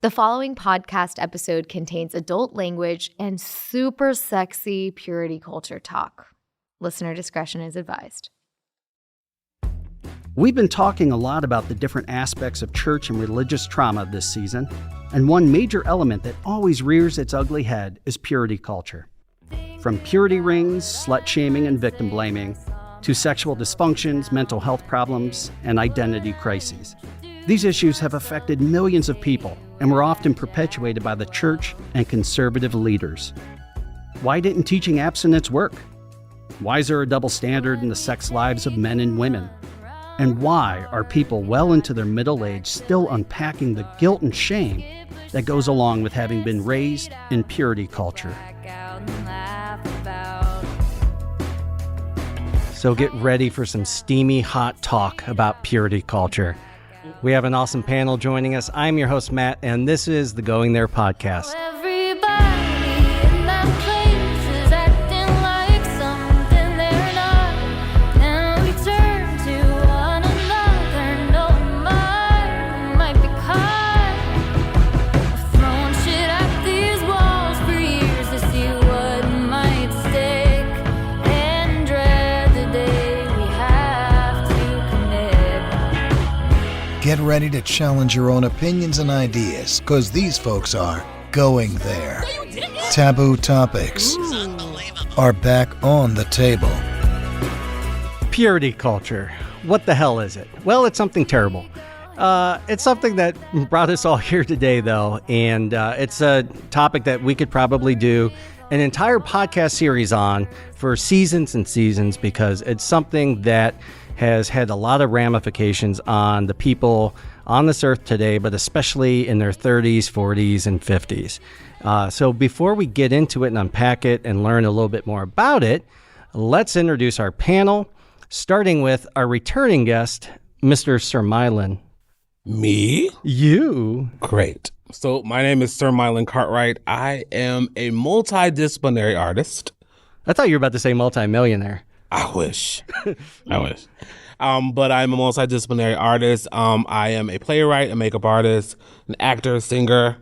The following podcast episode contains adult language and super sexy purity culture talk. Listener discretion is advised. We've been talking a lot about the different aspects of church and religious trauma this season, and one major element that always rears its ugly head is purity culture. From purity rings, slut-shaming, and victim blaming, to sexual dysfunctions, mental health problems, and identity crises. These issues have affected millions of people and were often perpetuated by the church and conservative leaders. Why didn't teaching abstinence work? Why is there a double standard in the sex lives of men and women? And why are people well into their middle age still unpacking the guilt and shame that goes along with having been raised in purity culture? So get ready for some steamy, hot talk about purity culture. We have an awesome panel joining us. I'm your host, Matt, and this is the Going There podcast. Get ready to challenge your own opinions and ideas, because these folks are going there. Taboo topics are back on the table. Purity culture. What the hell is it? Well, it's something terrible. It's something that brought us all here today, though, and it's a topic that we could probably do an entire podcast series on for seasons and seasons, because it's something that has had a lot of ramifications on the people on this earth today, but especially in their 30s, 40s, and 50s. So before we get into it and unpack it and learn a little bit more about it, let's introduce our panel, starting with our returning guest, Mr. Sir Mylan. Me? You. Great. So my name is Sir Mylan Cartwright. I am a multidisciplinary artist. I thought you were about to say multimillionaire. I wish. But I'm a multidisciplinary artist. I am a playwright, a makeup artist, an actor, singer,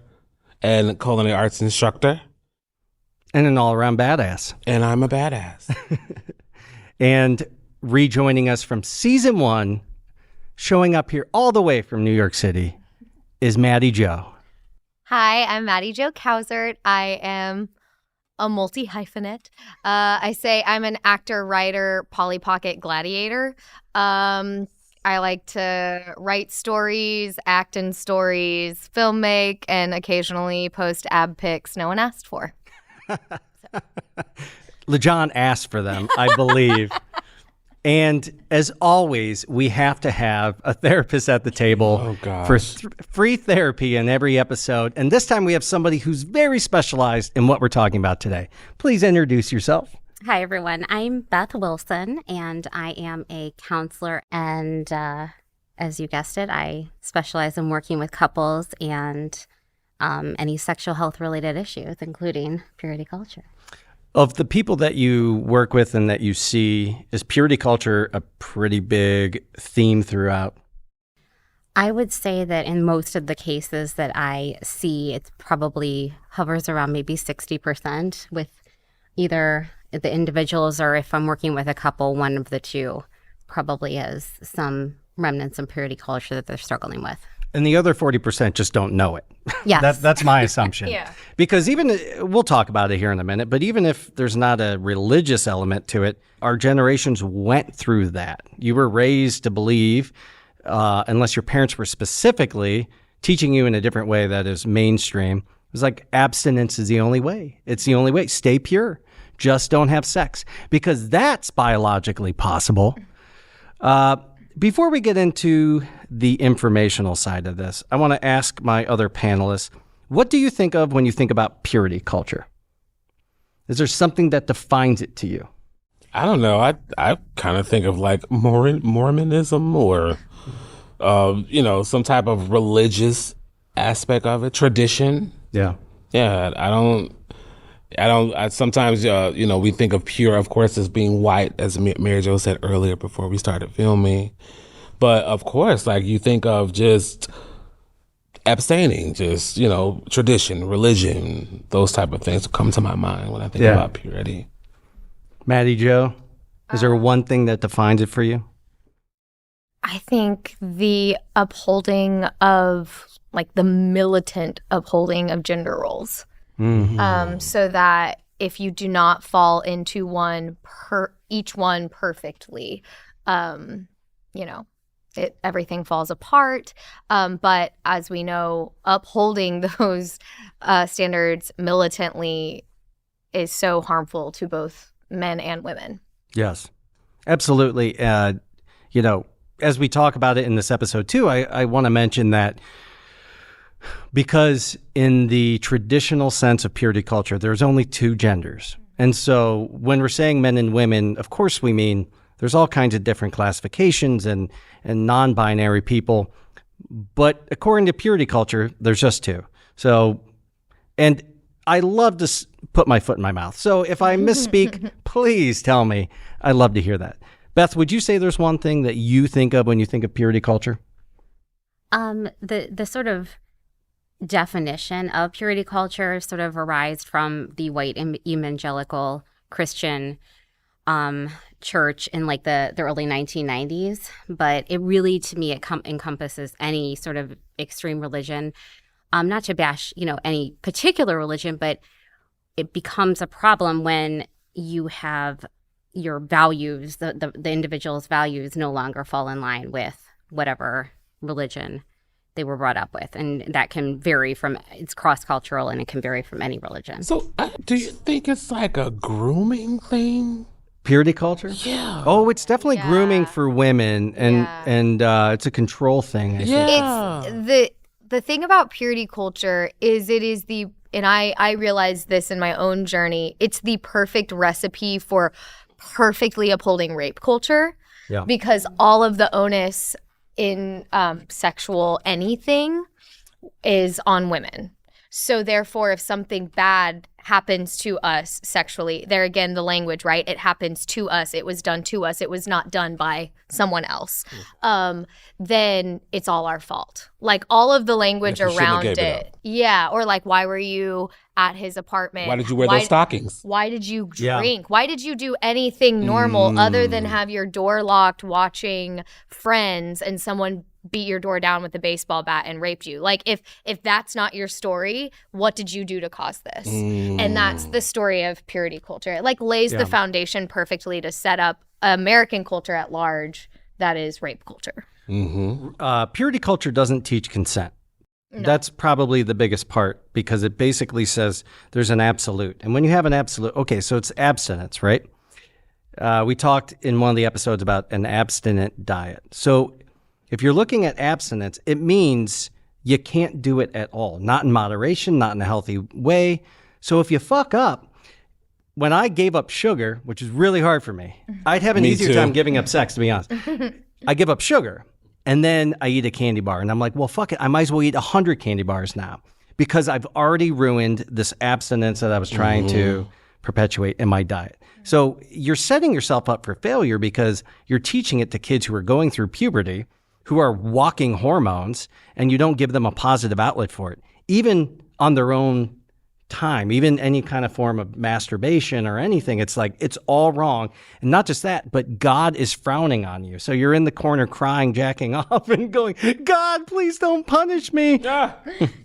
and culinary arts instructor. And an all-around badass. And I'm a badass. And rejoining us from season 1, showing up here all the way from New York City, is Maddie Jo. Hi, I'm Maddie Jo Cowsert. I am a multi-hyphenate. I say I'm an actor, writer, Polly Pocket gladiator. I like to write stories, act in stories, film make, and occasionally post ab pics no one asked for. LeJohn asked for them, I believe. And as always, we have to have a therapist at the table for free therapy in every episode. And this time we have somebody who's very specialized in what we're talking about today. Please introduce yourself. Hi, everyone. I'm Beth Wilson, and I am a counselor. And as you guessed it, I specialize in working with couples and any sexual health related issues, including purity culture. Of the people that you work with and that you see, is purity culture a pretty big theme throughout? I would say that in most of the cases that I see, it probably hovers around maybe 60% with either the individuals, or if I'm working with a couple, one of the two probably has some remnants of purity culture that they're struggling with. And the other 40% just don't know it. Yes. That's my assumption. Yeah. Because we'll talk about it here in a minute, but even if there's not a religious element to it, our generations went through that. You were raised to believe, unless your parents were specifically teaching you in a different way that is mainstream, it was like abstinence is the only way. It's the only way. Stay pure. Just don't have sex. Because that's biologically possible. Before we get into the informational side of this, I want to ask my other panelists, what do you think of when you think about purity culture? Is there something that defines it to you? I don't know. I kind of think of like Mormonism or, some type of religious aspect of it, tradition. Yeah. Yeah. Sometimes, we think of pure, of course, as being white, as Mary Jo said earlier before we started filming. But of course, like you think of just abstaining, just, tradition, religion, those type of things come to my mind when I think about purity. Maddie Jo, is there one thing that defines it for you? I think the upholding of, like, the militant upholding of gender roles. Mm-hmm. So that if you do not fall into each one perfectly, everything falls apart. But as we know, upholding those standards militantly is so harmful to both men and women. Yes, absolutely. As we talk about it in this episode too, I want to mention that because in the traditional sense of purity culture, there's only two genders. And so when we're saying men and women, of course we mean there's all kinds of different classifications and non-binary people. But according to purity culture, there's just two. So, and I love to put my foot in my mouth. So if I misspeak, please tell me. I'd love to hear that. Beth, would you say there's one thing that you think of when you think of purity culture? The sort of definition of purity culture sort of arised from the white evangelical Christian church in like the early 1990s. But it really, to me, it encompasses any sort of extreme religion. Not to bash, any particular religion, but it becomes a problem when you have your values, the individual's values no longer fall in line with whatever religion they were brought up with. And that can vary it's cross-cultural, and it can vary from any religion. So do you think it's like a grooming thing? Purity culture? Yeah. Oh, it's definitely grooming for women, and it's a control thing. I think. It's the thing about purity culture is it is and I realized this in my own journey, it's the perfect recipe for perfectly upholding rape culture. Yeah. Because all of the onus in sexual anything is on women. So therefore, if something bad happens to us sexually, there again, the language, right? It happens to us. It was done to us. It was not done by someone else. Then it's all our fault. Like all of the language around it. Yeah. Or like, why were you at his apartment? Why did you wear those stockings? Why did you drink? Why did you do anything normal other than have your door locked watching Friends and someone beat your door down with a baseball bat and raped you? Like if that's not your story, what did you do to cause this? And that's the story of purity culture. It like lays the foundation perfectly to set up American culture at large that is rape culture. Purity culture doesn't teach consent. No. That's probably the biggest part, because it basically says there's an absolute. And when you have an absolute, okay, so it's abstinence, right? We talked in one of the episodes about an abstinent diet. So if you're looking at abstinence, it means you can't do it at all. Not in moderation, not in a healthy way. So if you fuck up, when I gave up sugar, which is really hard for me, I'd have an easier time giving up sex, to be honest. I give up sugar, and then I eat a candy bar. And I'm like, well, fuck it. I might as well eat 100 candy bars now, because I've already ruined this abstinence that I was trying to perpetuate in my diet. So you're setting yourself up for failure, because you're teaching it to kids who are going through puberty, who are walking hormones, and you don't give them a positive outlet for it, even on their own time, even any kind of form of masturbation or anything. It's like, it's all wrong. And not just that, but God is frowning on you. So you're in the corner crying, jacking off, and going, God, please don't punish me.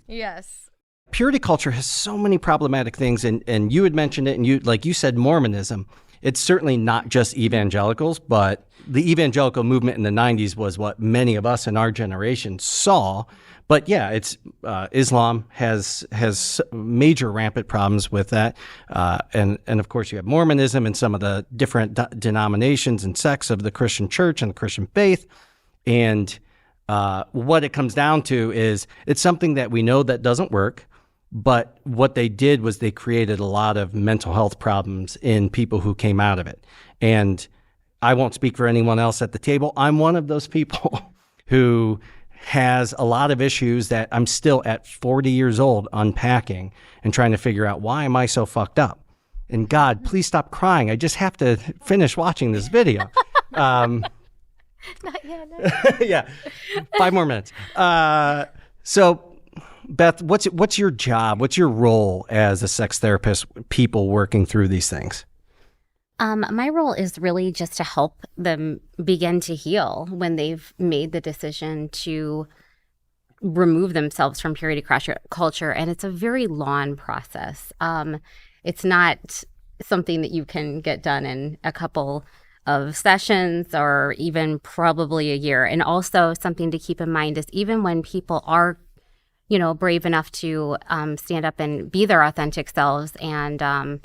Yes. Purity culture has so many problematic things. And you had mentioned it, and you said Mormonism. It's certainly not just evangelicals, but the evangelical movement in the 90s was what many of us in our generation saw. But yeah, it's Islam has major rampant problems with that, and of course you have Mormonism and some of the different denominations and sects of the Christian church and the Christian faith. And what it comes down to is it's something that we know that doesn't work. But what they did was they created a lot of mental health problems in people who came out of it. And I won't speak for anyone else at the table. I'm one of those people who has a lot of issues that I'm still at 40 years old unpacking and trying to figure out, why am I so fucked up? And God, please stop crying. I just have to finish watching this video. Not yet. No. Yeah, 5 more minutes. So Beth, what's your job? What's your role as a sex therapist, people working through these things? My role is really just to help them begin to heal when they've made the decision to remove themselves from purity culture. And it's a very long process. It's not something that you can get done in a couple of sessions or even probably a year. And also something to keep in mind is even when people are, brave enough to stand up and be their authentic selves and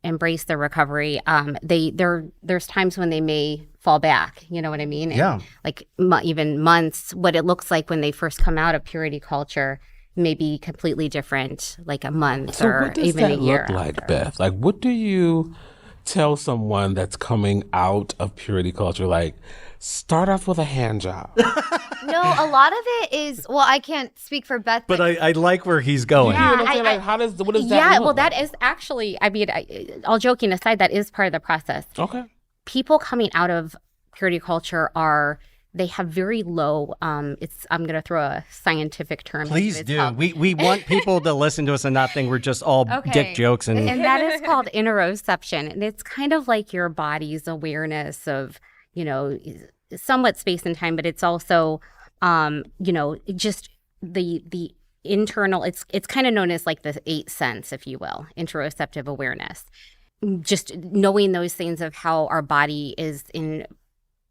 embrace their recovery, there's times when they may fall back, you know what I mean? Yeah. And like even months, what it looks like when they first come out of purity culture may be completely different, like a month or even a year. So what does that look like, Beth? Like, what do you tell someone that's coming out of purity culture? Like, start off with a hand job. No, a lot of it is, well, I can't speak for Beth, But I like where he's going. You know what I'm saying? Like, what does that look well, like? that is actually, all joking aside, that is part of the process. Okay. People coming out of purity culture they have very low, I'm going to throw a scientific term. Please do. We want people to listen to us and not think we're just all dick jokes. And that is called interoception. And it's kind of like your body's awareness of, somewhat space and time, but it's also, just the internal, it's kind of known as like the 8th sense, if you will, interoceptive awareness. Just knowing those things of how our body is in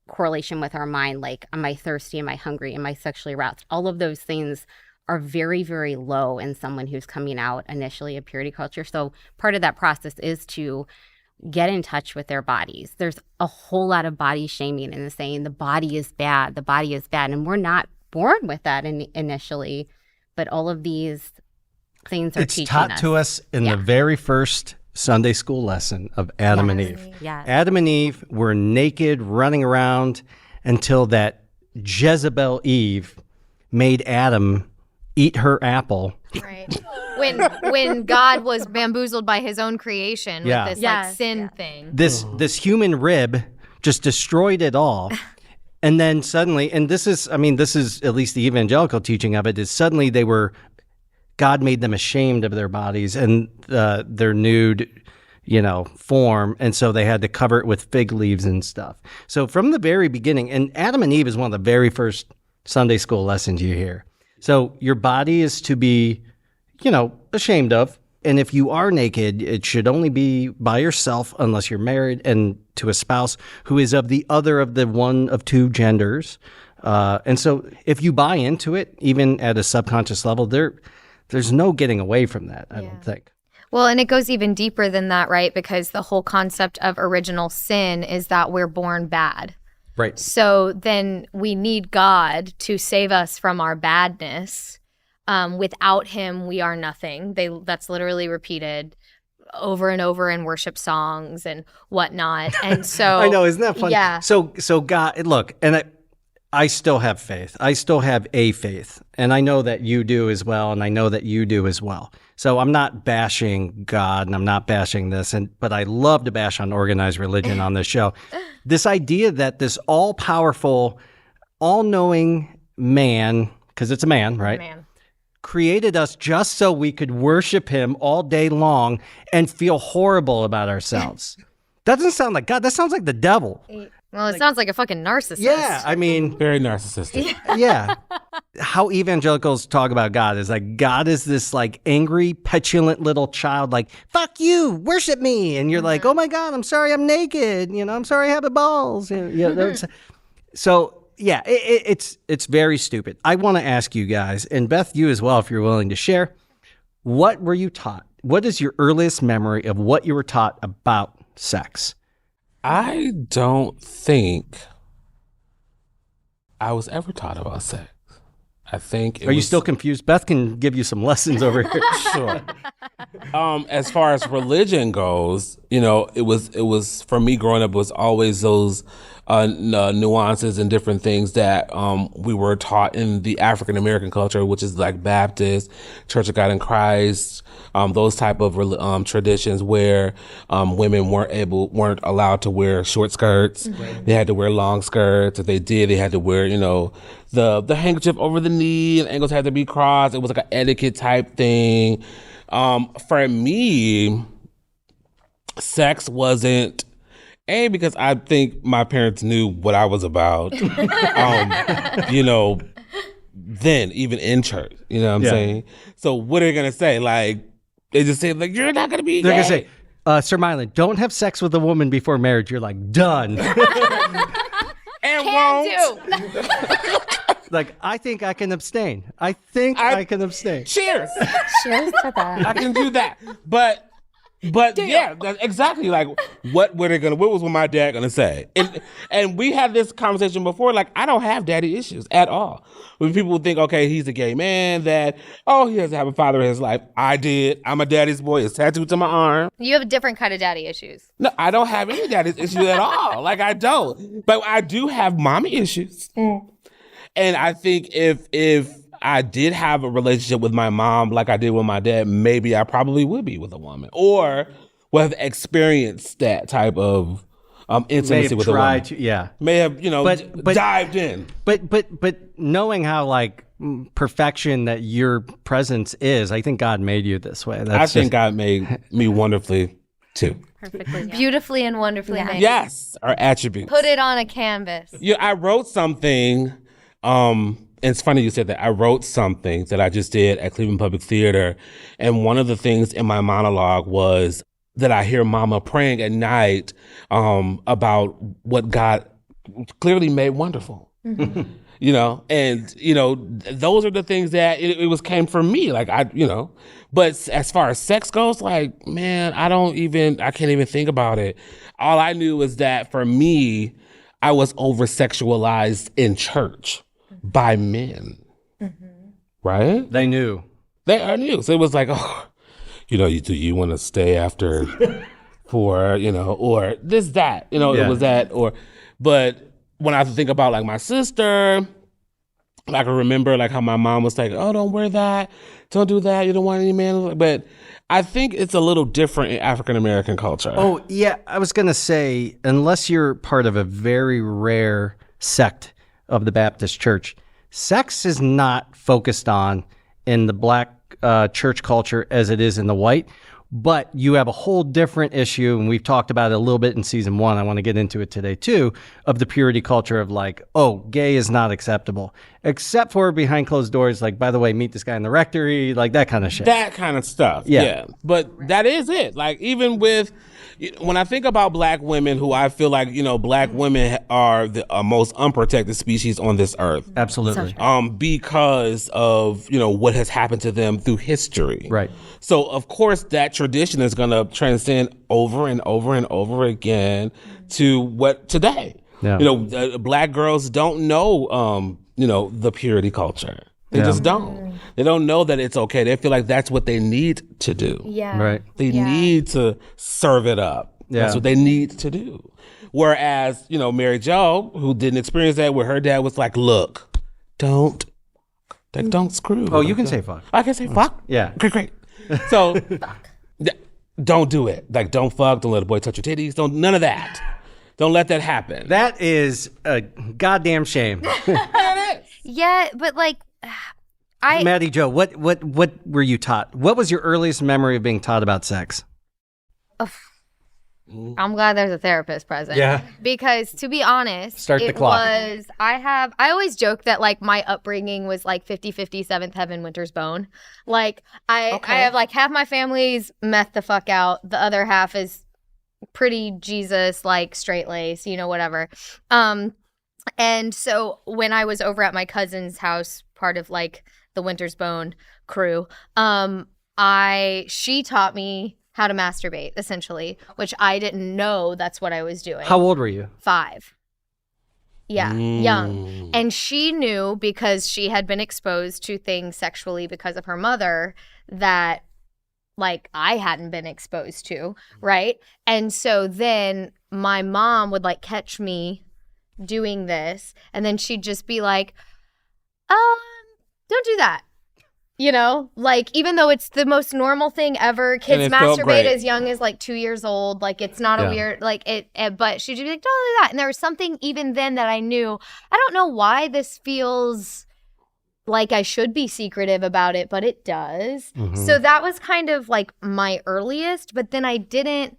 correlation with our mind, like, am I thirsty? Am I hungry? Am I sexually aroused? All of those things are very, very low in someone who's coming out initially of purity culture. So part of that process is to get in touch with their bodies. There's a whole lot of body shaming and saying the body is bad, the body is bad. And we're not born with that initially, but all of these things are teaching us. It's taught to us in the very first Sunday school lesson of Adam and Eve. Yes. Adam and Eve were naked, running around until that Jezebel Eve made Adam eat her apple. Right. When God was bamboozled by his own creation with this like sin thing. This human rib just destroyed it all. And then suddenly, and this is at least the evangelical teaching of it, is suddenly God made them ashamed of their bodies and their nude, form. And so they had to cover it with fig leaves and stuff. So from the very beginning, and Adam and Eve is one of the very first Sunday school lessons you hear. So your body is to be, ashamed of. And if you are naked, it should only be by yourself unless you're married and to a spouse who is of the other of the one of two genders. And so if you buy into it, even at a subconscious level, there's no getting away from that, I don't think. Well, and it goes even deeper than that, right? Because the whole concept of original sin is that we're born bad. Right. So then we need God to save us from our badness. Without him, we are nothing. That's literally repeated over and over in worship songs and whatnot. And so I know, isn't that funny? Yeah. So God, look, and I still have faith. I still have a faith. And I know that you do as well, and I know that you do as well. So I'm not bashing God, and I'm not bashing this, but I love to bash on organized religion on this show. This idea that this all-powerful, all-knowing man, because it's a man, right? Man. Created us just so we could worship him all day long and feel horrible about ourselves. That doesn't sound like God. That sounds like the devil. Well, it sounds like a fucking narcissist. Yeah, I mean, Very narcissistic. yeah. How evangelicals talk about God is like God is this like angry, petulant little child, like, fuck you, worship me. And you're like, oh my God, I'm sorry I'm naked. I'm sorry I have balls. So yeah, it's very stupid. I want to ask you guys, and Beth, you as well, if you're willing to share, what were you taught? What is your earliest memory of what you were taught about sex? I don't think I was ever taught about sex. I think Are you still confused? Beth can give you some lessons over here. Sure. as far as religion goes, it was for me growing up, it was always those nuances and different things that we were taught in the African American culture, which is like Baptist, Church of God in Christ, those type of traditions where women weren't allowed to wear short skirts. Right. They had to wear long skirts. If they did, they had to wear the handkerchief over the knee, and ankles had to be crossed. It was like an etiquette type thing. For me, sex wasn't because I think my parents knew what I was about. Then even in church, you know what I'm saying? So what are they gonna say? Like they just say like you're not gonna be. They're gonna say, Sir Mylan, don't have sex with a woman before marriage. You're like done. And won't. Like, I think I can abstain. I can abstain. Cheers. Cheers to that. I can do that. But yeah, that's exactly. Like, what was my dad gonna say? And we had this conversation before. Like, I don't have daddy issues at all. When people think, okay, he's a gay man, that he doesn't have a father in his life. I did. I'm a daddy's boy. It's tattooed to my arm. You have a different kind of daddy issues. No, I don't have any daddy issues at all. Like, I don't. But I do have mommy issues. And I think if I did have a relationship with my mom like I did with my dad, maybe I probably would be with a woman or would have experienced that type of intimacy with a woman. May have, but dived in. But knowing how like perfection that your presence is, I think God made you this way. I think God made me wonderfully too. Perfectly. Yeah. Beautifully and wonderfully made. Yes, our attributes. Put it on a canvas. Yeah, I wrote something. It's funny you said that. I wrote something that I just did at Cleveland Public Theater. And one of the things in my monologue was that I hear Mama praying at night about what God clearly made wonderful. Mm-hmm. Those are the things that it came from me. Like, but as far as sex goes, like, man, I can't even think about it. All I knew is that for me, I was over-sexualized in church by men, right? They knew. I knew. So it was like, do you want to stay after for, or this, that, It was that, but when I think about like my sister, I can remember like how my mom was like, oh, don't wear that. Don't do that. You don't want any man. But I think it's a little different in African-American culture. Oh, yeah. I was going to say, unless you're part of a very rare sect of the Baptist church, sex is not focused on in the black church culture as it is in the white, but you have a whole different issue, and we've talked about it a little bit in season 1. I want to get into it today too, of the purity culture of like, gay is not acceptable, except for behind closed doors, like, by the way, meet this guy in the rectory, like that kind of shit. That kind of stuff, yeah. But that is it. Like, even with, when I think about black women, who I feel like, black women are the most unprotected species on this earth. Absolutely. Because of, what has happened to them through history. Right. So, of course, that tradition is going to transcend over and over and over again to what today. Yeah. Black girls don't know, the purity culture. They just don't. They don't know that it's okay. They feel like that's what they need to do. Yeah. Right. They need to serve it up. Yeah. That's what they need to do. Whereas, Mary Jo, who didn't experience that, where her dad was like, look, don't screw. Oh, you can say fuck. I can say fuck? Yeah. Okay, great. So, don't do it. Like, don't fuck. Don't let a boy touch your titties. None of that. Don't let that happen. That is a goddamn shame. It is. Yeah, but like, Maddie Jo, what were you taught? What was your earliest memory of being taught about sex? I'm glad there's a therapist present. Yeah. Because to be honest, Start the clock. I always joke that like my upbringing was like 50-50 Seventh Heaven, Winter's Bone. Like I have like half my family's meth the fuck out. The other half is pretty Jesus, like straight lace, whatever. And so when I was over at my cousin's house, part of like the Winter's Bone crew, she taught me how to masturbate, essentially, which I didn't know that's what I was doing. How old were you? 5. Yeah, young. And she knew, because she had been exposed to things sexually because of her mother, that like I hadn't been exposed to, right? And so then my mom would like catch me doing this, and then she'd just be like, don't do that. You know, like, even though it's the most normal thing ever, kids masturbate as young as like 2 years old. Like, it's not a weird, like, but she'd be like, don't do that. And there was something even then that I knew, I don't know why this feels like I should be secretive about it, but it does. So that was kind of like my earliest, but then I didn't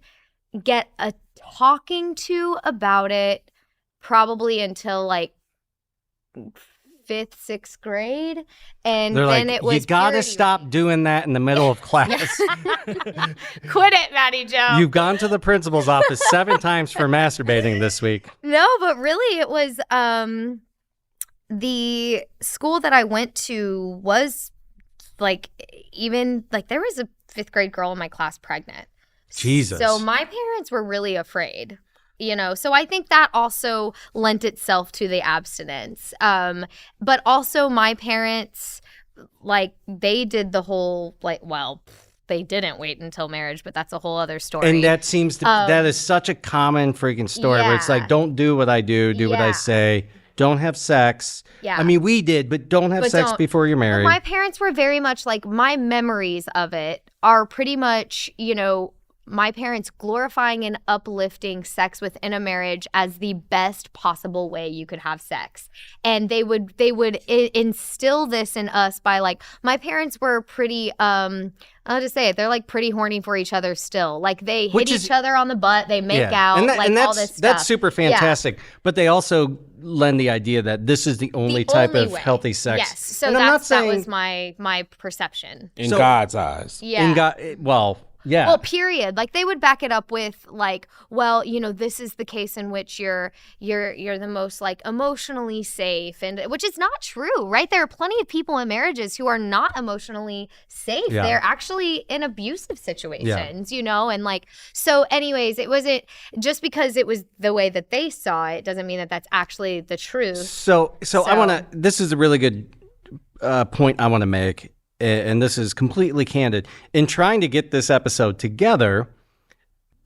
get a talking to about it probably until like 5th, 6th grade. And They're then like, it was you gotta purity stop ring. doing that in the middle of class. Quit it, Maddie Jo. You've gone to the principal's office 7 times for masturbating this week. No, but really it was the school that I went to was like, even like there was a 5th grade girl in my class pregnant. Jesus. So my parents were really afraid. You know, so I think that also lent itself to the abstinence. But also my parents, like, they did the whole, like, well, they didn't wait until marriage, but that's a whole other story. And that seems to, that is such a common freaking story where it's like, don't do what I do, do what I say. Don't have sex. Yeah. I mean, we did, but don't have sex before you're married. Well, my parents were very much like, my memories of it are pretty much, you know, my parents glorifying and uplifting sex within a marriage as the best possible way you could have sex. And they would instill this in us by like, my parents were pretty, I'll just say it, they're like pretty horny for each other still. Like they hit each other on the butt, they make out, all this stuff. That's super fantastic. Yeah. But they also lend the idea that this is the only type of healthy sex. Yes. So that was my perception. In God's eyes. Yeah. Yeah. Well, period. Like they would back it up with like, well, you know, this is the case in which you're the most like emotionally safe, and which is not true, right? There are plenty of people in marriages who are not emotionally safe. Yeah. They're actually in abusive situations, you know, and like, so anyways, it wasn't just because it was the way that they saw it doesn't mean that that's actually the truth. So I want to, this is a really good point I want to make. And this is completely candid. In trying to get this episode together,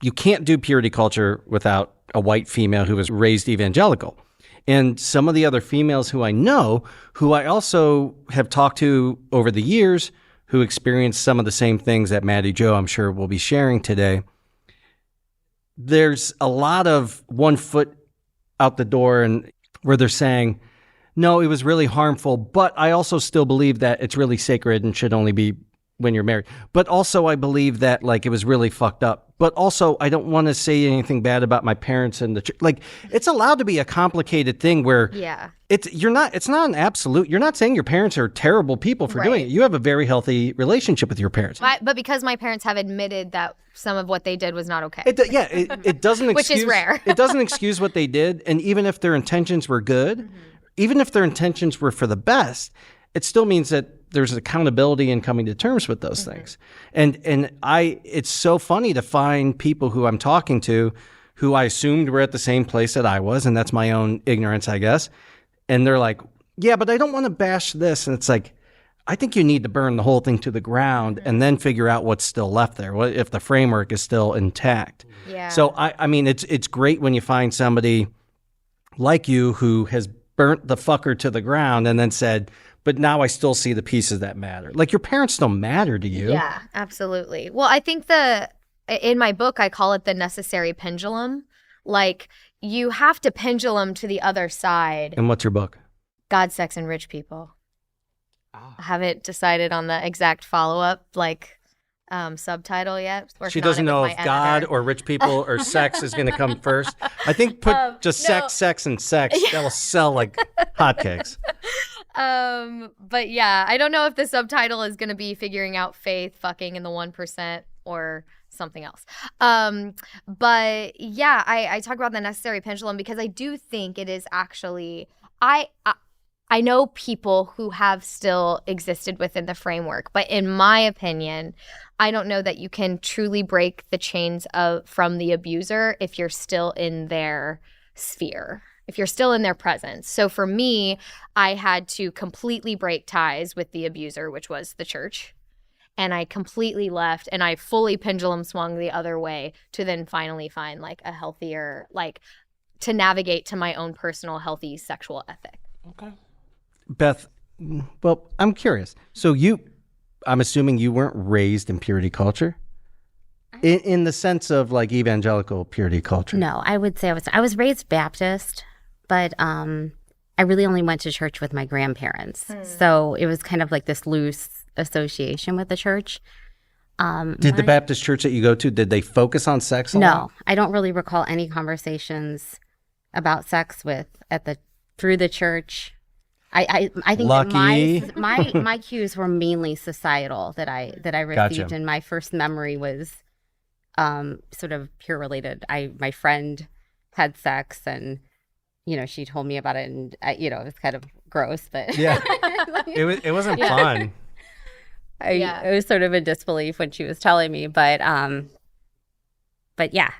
you can't do purity culture without a white female who was raised evangelical. And some of the other females who I know, who I also have talked to over the years, who experienced some of the same things that Maddie Jo, I'm sure, will be sharing today, there's a lot of one foot out the door and where they're saying, no, it was really harmful, but I also still believe that it's really sacred and should only be when you're married. But also I believe that like it was really fucked up. But also I don't want to say anything bad about my parents and the church. Like it's allowed to be a complicated thing where it's not an absolute. You're not saying your parents are terrible people for doing it. You have a very healthy relationship with your parents. But because my parents have admitted that some of what they did was not okay. It doesn't excuse, which is rare. It doesn't excuse what they did. And even if their intentions were good, even if their intentions were for the best, it still means that there's accountability in coming to terms with those things. And it's so funny to find people who I'm talking to who I assumed were at the same place that I was, and that's my own ignorance, I guess. And they're like, yeah, but I don't want to bash this. And it's like, I think you need to burn the whole thing to the ground and then figure out what's still left there, what if the framework is still intact. Yeah. So, I mean, it's great when you find somebody like you who has burnt the fucker to the ground and then said, but now I still see the pieces that matter. Like your parents don't matter to you. Yeah, absolutely. Well, I think in my book, I call it the necessary pendulum. Like you have to pendulum to the other side. And what's your book? God, Sex, and Rich People. I haven't decided on the exact follow-up, like subtitle yet. She doesn't know if God or rich people or sex is going to come first. I think put sex, and sex. Yeah. That will sell like hotcakes. But yeah, I don't know if the subtitle is going to be figuring out faith, fucking in the 1% or something else. But yeah, I talk about the necessary pendulum because I do think it is actually, I know people who have still existed within the framework, but in my opinion, I don't know that you can truly break the chains from the abuser if you're still in their sphere, if you're still in their presence. So for me, I had to completely break ties with the abuser, which was the church. and I completely left, and I fully pendulum swung the other way to then finally find like a healthier, like to navigate to my own personal healthy sexual ethic. Okay. Beth, well, I'm curious. So I'm assuming you weren't raised in purity culture? In the sense of like evangelical purity culture? No, I would say I was raised Baptist, but I really only went to church with my grandparents. So it was kind of like this loose association with the church. Did the Baptist church that you go to, did they focus on sex a lot? No, I don't really recall any conversations about sex through the church. I think Lucky. that my cues were mainly societal that I received, Gotcha. and my first memory was sort of peer related. My friend had sex, and she told me about it, and it was kind of gross, but Yeah. It wasn't fun. I was sort of in disbelief when she was telling me, but yeah,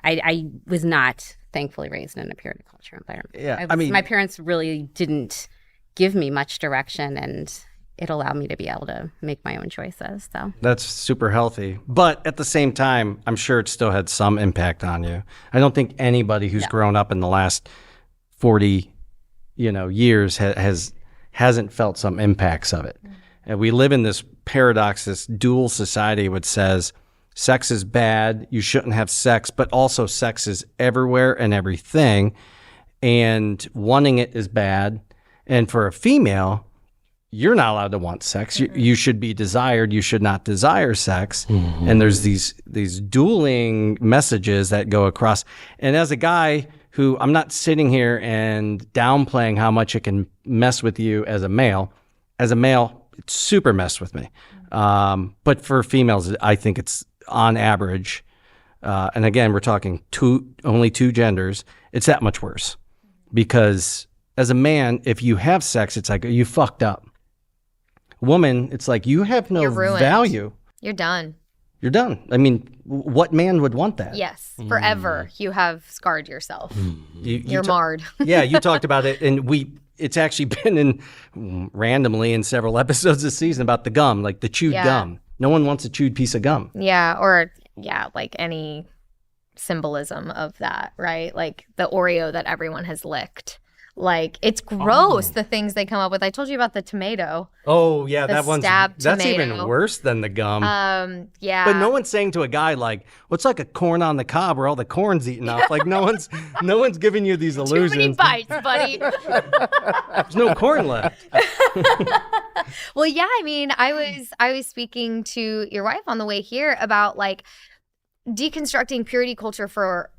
I was not thankfully raised in a purity culture environment. Yeah, my parents really didn't give me much direction, and it allowed me to be able to make my own choices. So That's super healthy. But at the same time, I'm sure it still had some impact on you. I don't think anybody who's grown up in the last 40, years hasn't felt some impacts of it. And we live in this paradox, this dual society which says sex is bad, you shouldn't have sex, but also sex is everywhere and everything, and wanting it is bad. And for a female, you're not allowed to want sex. You should be desired. You should not desire sex. Mm-hmm. And there's these dueling messages that go across. And as a guy who, I'm not sitting here and downplaying how much it can mess with you as a male, it super messed with me. But for females, I think it's on average. And again, we're talking only two genders. It's that much worse. Because as a man, if you have sex, it's like, you fucked up. Woman, it's like, you have no value. You're done. You're done. I mean, what man would want that? Yes, forever. You have scarred yourself. You're marred. Yeah, you talked about it, and it's actually been randomly in several episodes this season about the gum, like the chewed gum. No one wants a chewed piece of gum. Yeah, like any symbolism of that, right? Like the Oreo that everyone has licked. Like, it's gross, the things they come up with. I told you about the tomato. Oh, yeah, that's even worse than the gum. Yeah. But no one's saying to a guy like, what's like a corn on the cob where all the corn's eaten off? Like, no one's giving you these illusions. Too many bites, buddy. There's no corn left. Well, yeah, I mean, I was speaking to your wife on the way here about like deconstructing purity culture for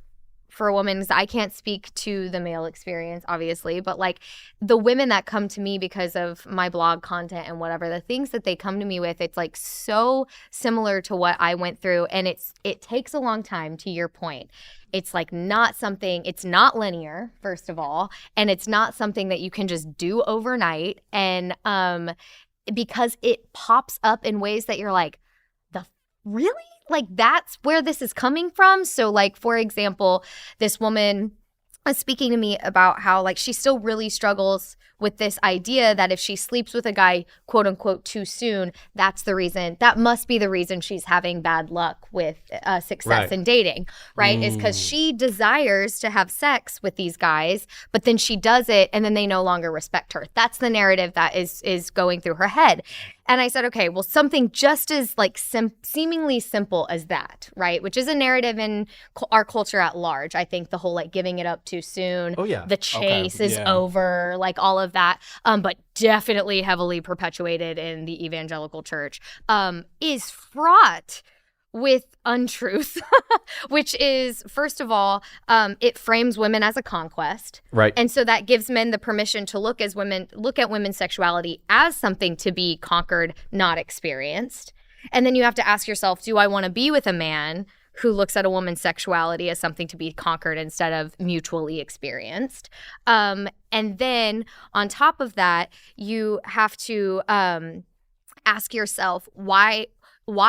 a woman, because I can't speak to the male experience, obviously, but like the women that come to me because of my blog content and whatever, the things that they come to me with, it's like so similar to what I went through. And it takes a long time, to your point. It's like it's not linear, first of all, and it's not something that you can just do overnight. And because it pops up in ways that you're like, really? Like, that's where this is coming from? So, like, for example, this woman was speaking to me about how, like, she still really struggles with this idea that if she sleeps with a guy, quote unquote, too soon, that must be the reason she's having bad luck with success in dating, right? Is because she desires to have sex with these guys, but then she does it and then they no longer respect her. That's the narrative that is going through her head. And I said, okay, well, something just as like seemingly simple as that, right? Which is a narrative in our culture at large. I think the whole like giving it up too soon, the chase is over, like all of that, but definitely heavily perpetuated in the evangelical church, is fraught with untruth, which is, first of all, it frames women as a conquest. Right. And so that gives men the permission to look at women's sexuality as something to be conquered, not experienced. And then you have to ask yourself, do I want to be with a man who looks at a woman's sexuality as something to be conquered instead of mutually experienced? And then on top of that, you have to ask yourself, why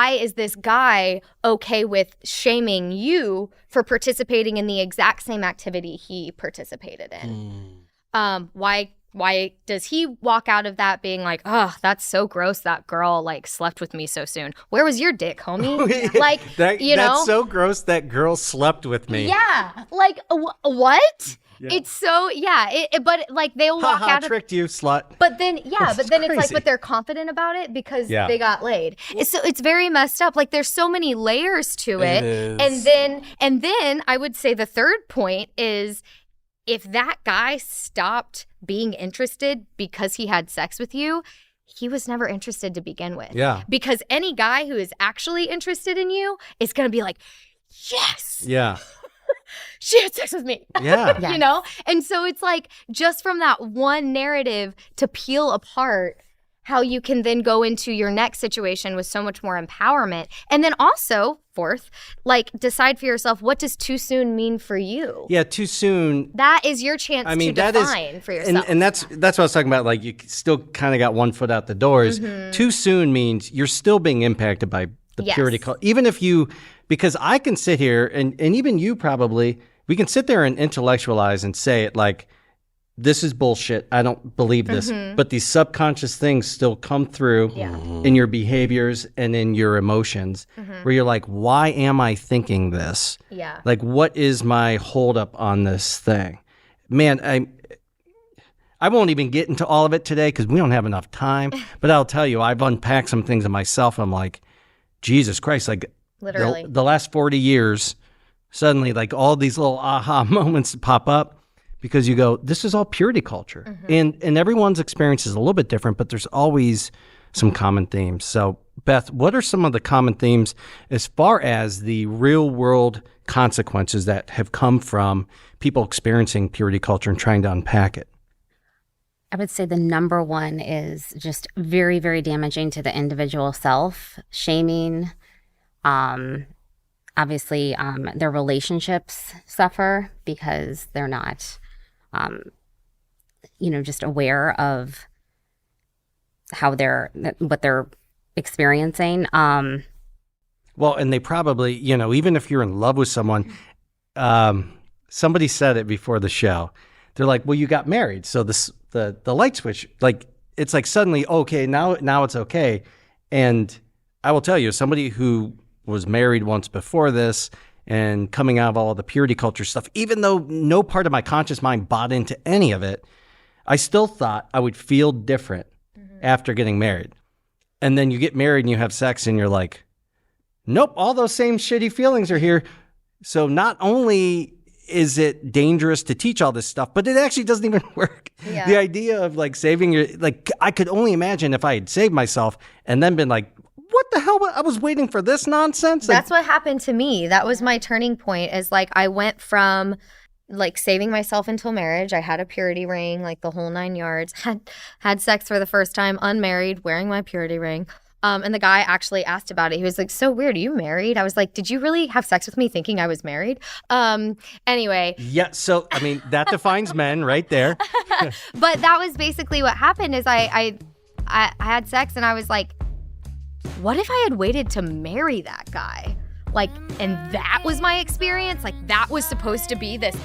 is this guy okay with shaming you for participating in the exact same activity he participated in? Why Why does he walk out of that being like, oh, that's so gross, that girl like slept with me so soon? Where was your dick, homie? Like, that's so gross, that girl slept with me. Yeah. Like, what? Yeah. It's so, but like they'll walk out of, tricked you, slut. But then, it's like, but they're confident about it because they got laid. So it's very messed up. Like there's so many layers to it. And then I would say the third point is, if that guy stopped being interested because he had sex with you, he was never interested to begin with. Yeah. Because any guy who is actually interested in you is going to be like, yes. Yeah. She had sex with me. Yeah. You know? And so it's like, just from that one narrative to peel apart how you can then go into your next situation with so much more empowerment. And then also, fourth, like decide for yourself, what does too soon mean for you? Yeah, too soon. That is your chance to define for yourself. And that's what I was talking about. Like you still kind of got one foot out the doors. Too soon means you're still being impacted by the purity culture. Even if you, because I can sit here and even you probably, we can sit there and intellectualize and say it like, this is bullshit. I don't believe this. But these subconscious things still come through in your behaviors and in your emotions where you're like, why am I thinking this? Yeah. Like, what is my holdup on this thing? Man, I won't even get into all of it today because we don't have enough time. But I'll tell you, I've unpacked some things in myself. I'm like, Jesus Christ, like literally the last 40 years, suddenly like all these little aha moments pop up. Because you go, this is all purity culture. And everyone's experience is a little bit different, but there's always some common themes. So, Beth, what are some of the common themes as far as the real world consequences that have come from people experiencing purity culture and trying to unpack it? I would say the number one is just very, very damaging to the individual self, shaming. Obviously, their relationships suffer because they're not just aware of what they're experiencing. Well, and they probably, even if you're in love with someone, somebody said it before the show. They're like, well, you got married. So the light switch, like, it's like suddenly, okay, now it's okay. And I will tell you, somebody who was married once before this, and coming out of all of the purity culture stuff, even though no part of my conscious mind bought into any of it, I still thought I would feel different after getting married. And then you get married and you have sex and you're like, nope, all those same shitty feelings are here. So not only is it dangerous to teach all this stuff, but it actually doesn't even work. Yeah. The idea of like saving I could only imagine if I had saved myself and then been like, what the hell? I was waiting for this nonsense. That's what happened to me. That was my turning point, is like I went from like saving myself until marriage. I had a purity ring, like the whole 9 yards, had sex for the first time, unmarried, wearing my purity ring. And the guy actually asked about it. He was like, so weird. Are you married? I was like, did you really have sex with me thinking I was married? Anyway. Yeah. So, I mean, that defines men right there. But that was basically what happened is I had sex and I was like, what if I had waited to marry that guy? Like, and that was my experience. Like, that was supposed to be this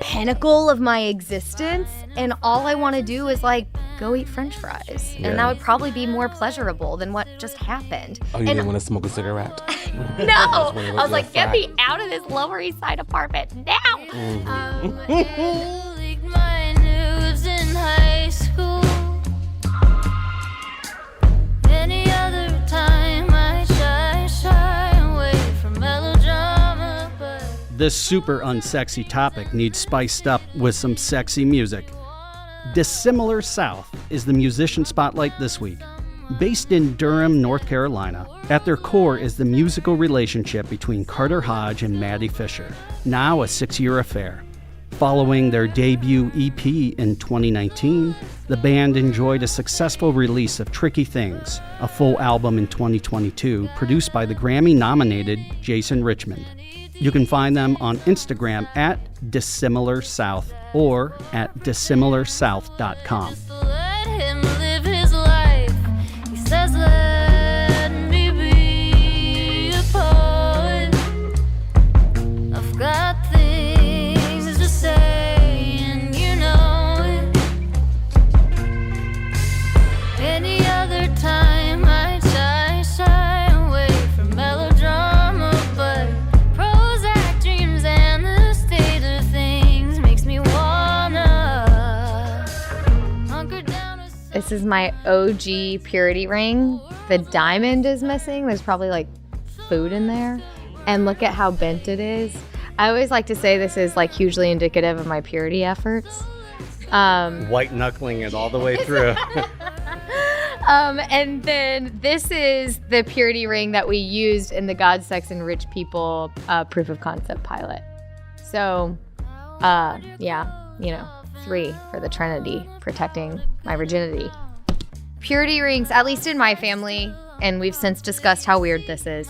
pinnacle of my existence. And all I want to do is like go eat French fries. Yeah. And that would probably be more pleasurable than what just happened. Oh, you didn't want to smoke a cigarette? No. I was like, get me out of this Lower East Side apartment now. My nudes in high school. Any other time I shy away from melodrama, but This super unsexy topic needs spiced up with some sexy music. Dissimilar South is the musician spotlight this week. Based in Durham, North Carolina, at their core is the musical relationship between Carter Hodge and Maddie Fisher, now a 6-year affair. Following their debut EP in 2019, the band enjoyed a successful release of Tricky Things, a full album in 2022 produced by the Grammy-nominated Jason Richmond. You can find them on Instagram at Dissimilar South or at dissimilarsouth.com. let him live his life. He says, let me be a poet. I've got things to say, and you know it. This is my OG purity ring. The diamond is missing. There's probably like food in there. And look at how bent it is. I always like to say this is like hugely indicative of my purity efforts. White knuckling it all the way through. And then this is the purity ring that we used in the God, Sex, and Rich People proof of concept pilot. So, yeah, you know, 3 for the Trinity, protecting my virginity. Purity rings, at least in my family, and we've since discussed how weird this is.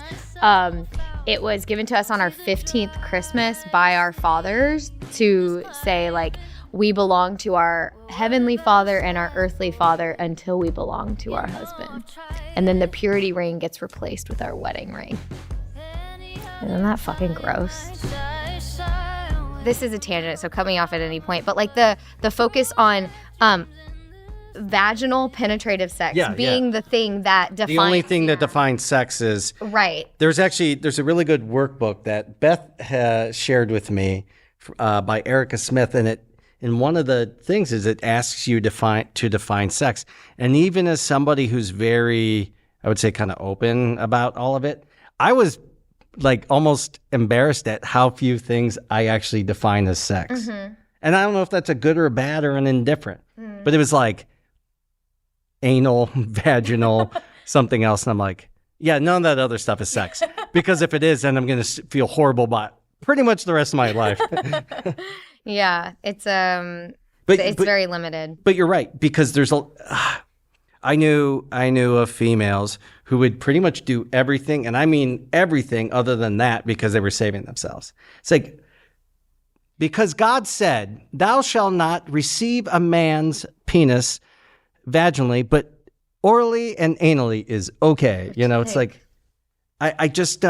It was given to us on our 15th Christmas by our fathers to say, like, we belong to our heavenly father and our earthly father until we belong to our husband. And then the purity ring gets replaced with our wedding ring. Isn't that fucking gross? This is a tangent, so cut me off at any point. But like the focus on vaginal penetrative sex being the thing that defines. The only thing that defines sex is right. There's a really good workbook that Beth shared with me by Erica Smith, and one of the things is it asks you to define sex. And even as somebody who's very, I would say, kind of open about all of it, I was like almost embarrassed at how few things I actually define as sex. Mm-hmm. And I don't know if that's a good or a bad or an indifferent, but it was like anal, vaginal, something else. And I'm like, yeah, none of that other stuff is sex. Because if it is, then I'm going to feel horrible about pretty much the rest of my life. Yeah, it's very limited. But you're right, because there's I knew of females who would pretty much do everything, and I mean everything other than that, because they were saving themselves. It's like, because God said, "Thou shalt not receive a man's penis vaginally, but orally and anally is okay." You know, it's like, I just.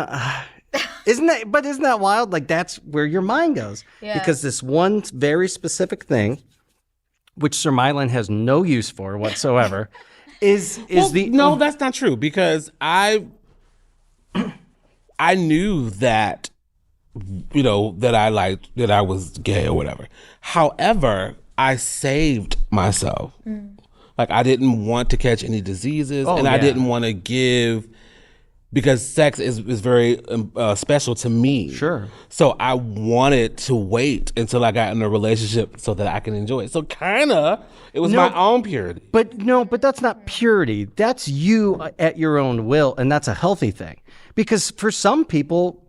Isn't that wild? Like, that's where your mind goes. Yeah. Because this one very specific thing, which Sir Mylan has no use for whatsoever, No, that's not true, because I knew that, you know, that I was gay or whatever. However, I saved myself. Like, I didn't want to catch any diseases, I didn't want to give. Because sex is very special to me. Sure. So I wanted to wait until I got in a relationship so that I can enjoy it. So it was my own purity. But that's not purity. That's you at your own will, and that's a healthy thing. Because for some people,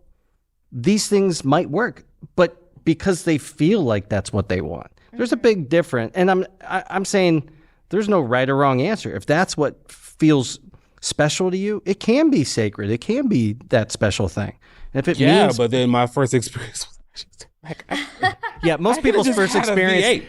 these things might work, but because they feel like that's what they want. There's a big difference. And I'm saying there's no right or wrong answer. If that's what feels special to you, it can be sacred. It can be that special thing. And if it means, but then my first experience was like, most people's first experience.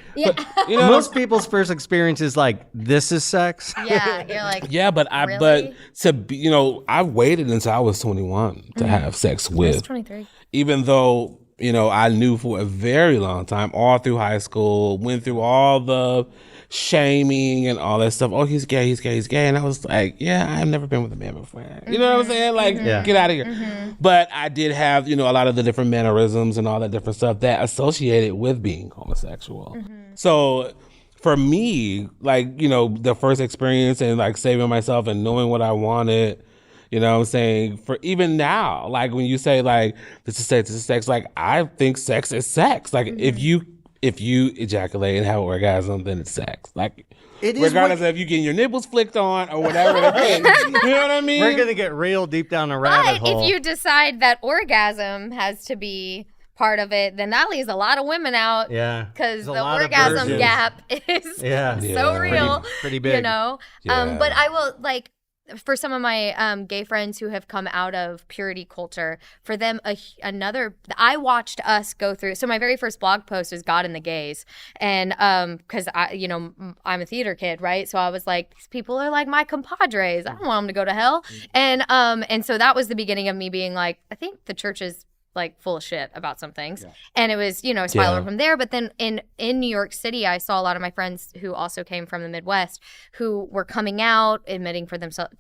Most people's first experience is like, this is sex. Yeah, you're like, I waited until I was 21 to have sex with. I was 23. Even though, I knew for a very long time, all through high school, went through all the shaming and all that stuff. Oh, he's gay. And I was like, I've never been with a man before. You know what I'm saying? Like, get out of here. But I did have, a lot of the different mannerisms and all that different stuff that associated with being homosexual. So for me, like, the first experience and like saving myself and knowing what I wanted, you know what I'm saying? For even now, like when you say like, this is sex, like I think sex is sex. Like if you ejaculate and have an orgasm, then it's sex. Like, it is regardless of if you getting your nipples flicked on or whatever it is. You know what I mean? We're going to get real deep down a rabbit hole. If you decide that orgasm has to be part of it, then that leaves a lot of women out. Yeah. Because the orgasm gap is so real. Pretty big. But I will, like, for some of my gay friends who have come out of purity culture, for them, I watched us go through. So my very first blog post was God and the Gays. And because I'm a theater kid, right? So I was like, these people are like my compadres. I don't want them to go to hell. And so that was the beginning of me being like, I think the church is like full of shit about some things. Yeah. And it was, a spiral from there. But then in New York City, I saw a lot of my friends who also came from the Midwest who were coming out, admitting to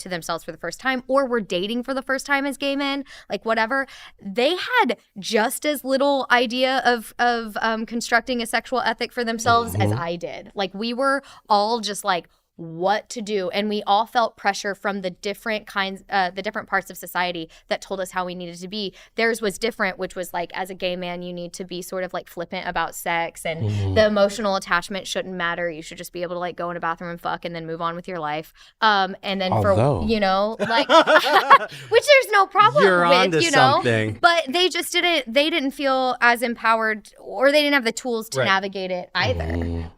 themselves for the first time, or were dating for the first time as gay men, like whatever. They had just as little idea of constructing a sexual ethic for themselves as I did. Like we were all just like what to do, and we all felt pressure from the different parts of society that told us how we needed to be. Theirs was different, which was like, as a gay man, you need to be sort of like flippant about sex, and the emotional attachment shouldn't matter. You should just be able to like go in a bathroom and fuck and then move on with your life. And then like, which there's no problem You're with, onto something. but they just didn't feel as empowered, or they didn't have the tools to navigate it either.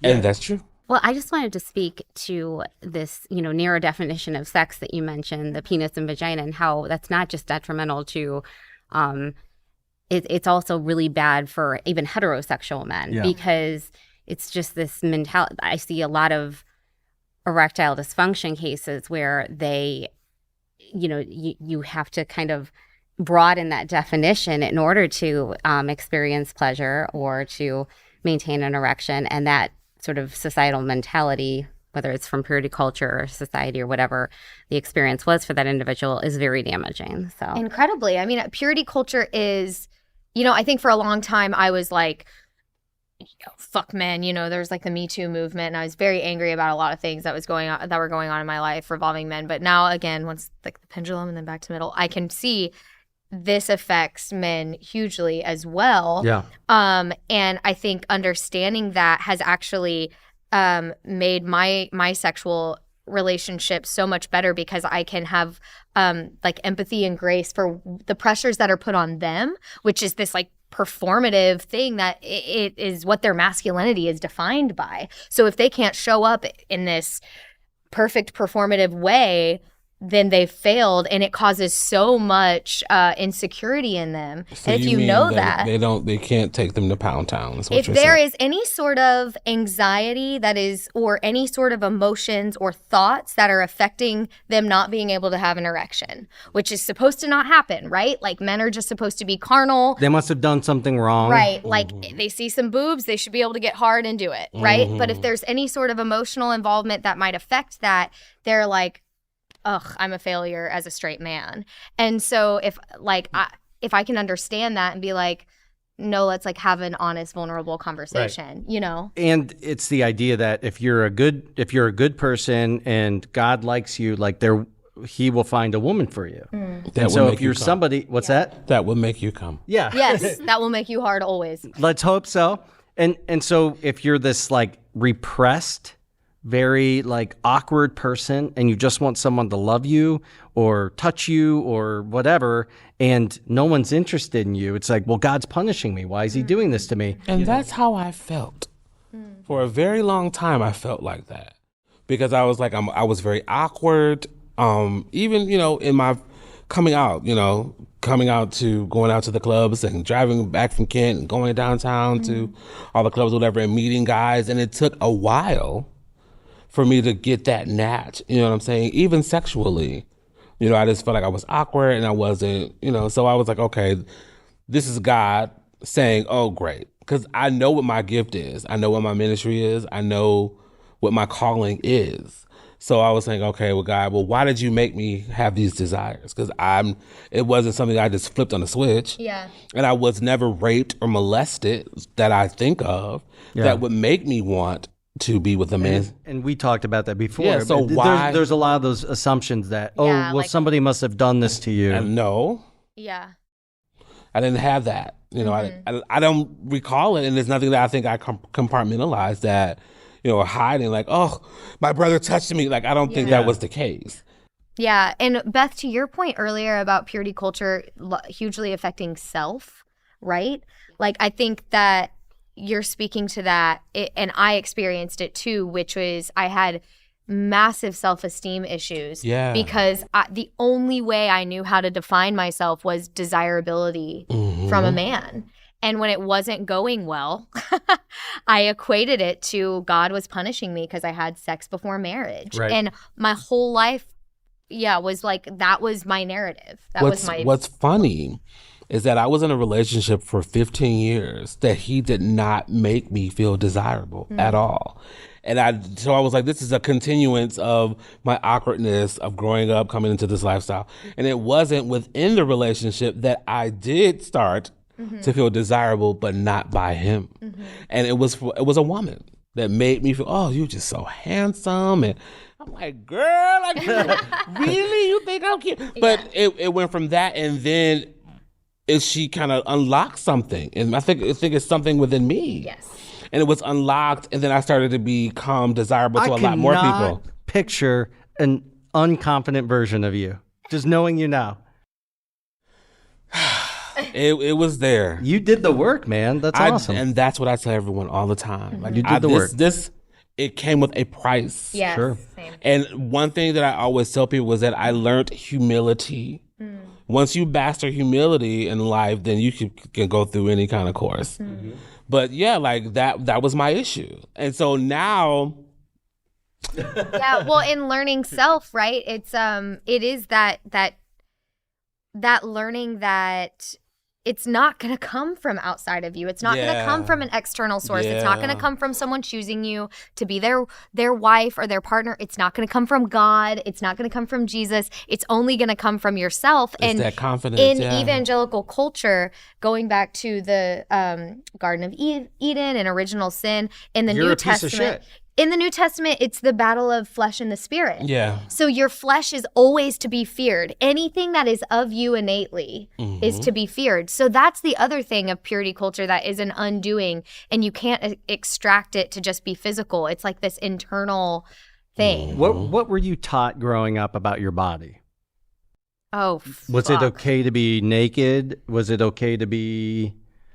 And that's true. Well, I just wanted to speak to this, narrow definition of sex that you mentioned, the penis and vagina, and how that's not just detrimental to, it's also really bad for even heterosexual men, because it's just this mentality. I see a lot of erectile dysfunction cases where they, you have to kind of broaden that definition in order to experience pleasure or to maintain an erection, and that sort of societal mentality, whether it's from purity culture or society or whatever the experience was for that individual, is very damaging. So incredibly. I mean, purity culture is, I think for a long time I was like, fuck men, there's like the Me Too movement, and I was very angry about a lot of things that were going on in my life revolving men. But now, again, once like the pendulum and then back to middle, I can see this affects men hugely as well. Yeah. And I think understanding that has actually made my sexual relationship so much better, because I can have like empathy and grace for the pressures that are put on them, which is this like performative thing that it is what their masculinity is defined by. So if they can't show up in this perfect performative way, then they've failed, and it causes so much insecurity in them. So and if you know that they can't take them to Pound Town. If there is any sort of anxiety that is, or any sort of emotions or thoughts that are affecting them not being able to have an erection, which is supposed to not happen, right? Like, men are just supposed to be carnal. They must have done something wrong. Right. Like, they see some boobs, they should be able to get hard and do it, right? But if there's any sort of emotional involvement that might affect that, they're like, ugh, I'm a failure as a straight man. And so if I can understand that and be like, no, let's like have an honest, vulnerable conversation, And it's the idea that if you're a good person and God likes you, like he will find a woman for you. And so if you're somebody, what's that? That will make you come. Yeah. Yes, that will make you hard always. Let's hope so. And so if you're this like repressed, very like awkward person, and you just want someone to love you or touch you or whatever, and no one's interested in you, it's like, well, God's punishing me. Why is he doing this to me? And that's how I felt. For a very long time, I felt like that, because I was like, I was very awkward. Even, in my coming out to going out to the clubs and driving back from Kent and going downtown to all the clubs, whatever, and meeting guys. And it took a while for me to get that natch, you know what I'm saying? Even sexually, I just felt like I was awkward and I wasn't, so I was like, okay, this is God saying, oh, great. Because I know what my gift is. I know what my ministry is. I know what my calling is. So I was saying, okay, well, God, why did you make me have these desires? Because it wasn't something I just flipped on a switch. Yeah. And I was never raped or molested that I think of that would make me want to be with a man. And we talked about that before. Yeah, so why? There's a lot of those assumptions that, somebody must have done this to you. And no. Yeah. I didn't have that. I don't recall it. And there's nothing that I think I compartmentalized that, hiding like, oh, my brother touched me. Like, I don't think that was the case. Yeah. And Beth, to your point earlier about purity culture hugely affecting self, right? Like, I think that you're speaking to that, and I experienced it too, which was I had massive self-esteem issues because the only way I knew how to define myself was desirability from a man. And when it wasn't going well, I equated it to God was punishing me because I had sex before marriage. Right. And my whole life, was like, that was my narrative. What's funny is that I was in a relationship for 15 years that he did not make me feel desirable at all. And so I was like, this is a continuance of my awkwardness of growing up, coming into this lifestyle. And it wasn't within the relationship that I did start to feel desirable, but not by him. And it was a woman. that made me feel, oh, you're just so handsome. And I'm like, girl, like, really? You think I'm cute? But it went from that, and then she kind of unlocked something. And I think it's something within me. Yes. And it was unlocked, and then I started to become desirable to a lot more people. I cannot picture an unconfident version of you, just knowing you now. It was there. You did the work, man. That's awesome. And that's what I tell everyone all the time. Like, You did the work. It came with a price. Yes. Sure. Same. And one thing that I always tell people was that I learned humility. Once you master humility in life, then you can go through any kind of course. But yeah, like that was my issue. And so now, Yeah, well, in learning self, right? It is that learning that it's not going to come from outside of you. It's not going to come from an external source. It's not going to come from someone choosing you to be their wife or their partner. It's not going to come from God. It's not going to come from Jesus. It's only going to come from yourself. it's And that confidence. in yeah. evangelical culture, going back to the Garden of Eden and original sin in the You're New a piece of Testament. shit. In the New Testament, it's the battle of flesh and the spirit. Yeah. So your flesh is always to be feared. Anything that is of you innately is to be feared. So that's the other thing of purity culture that is an undoing, and you can't extract it to just be physical. It's like this internal thing. What were you taught growing up about your body? Oh, Was it okay to be naked? Was it okay to be...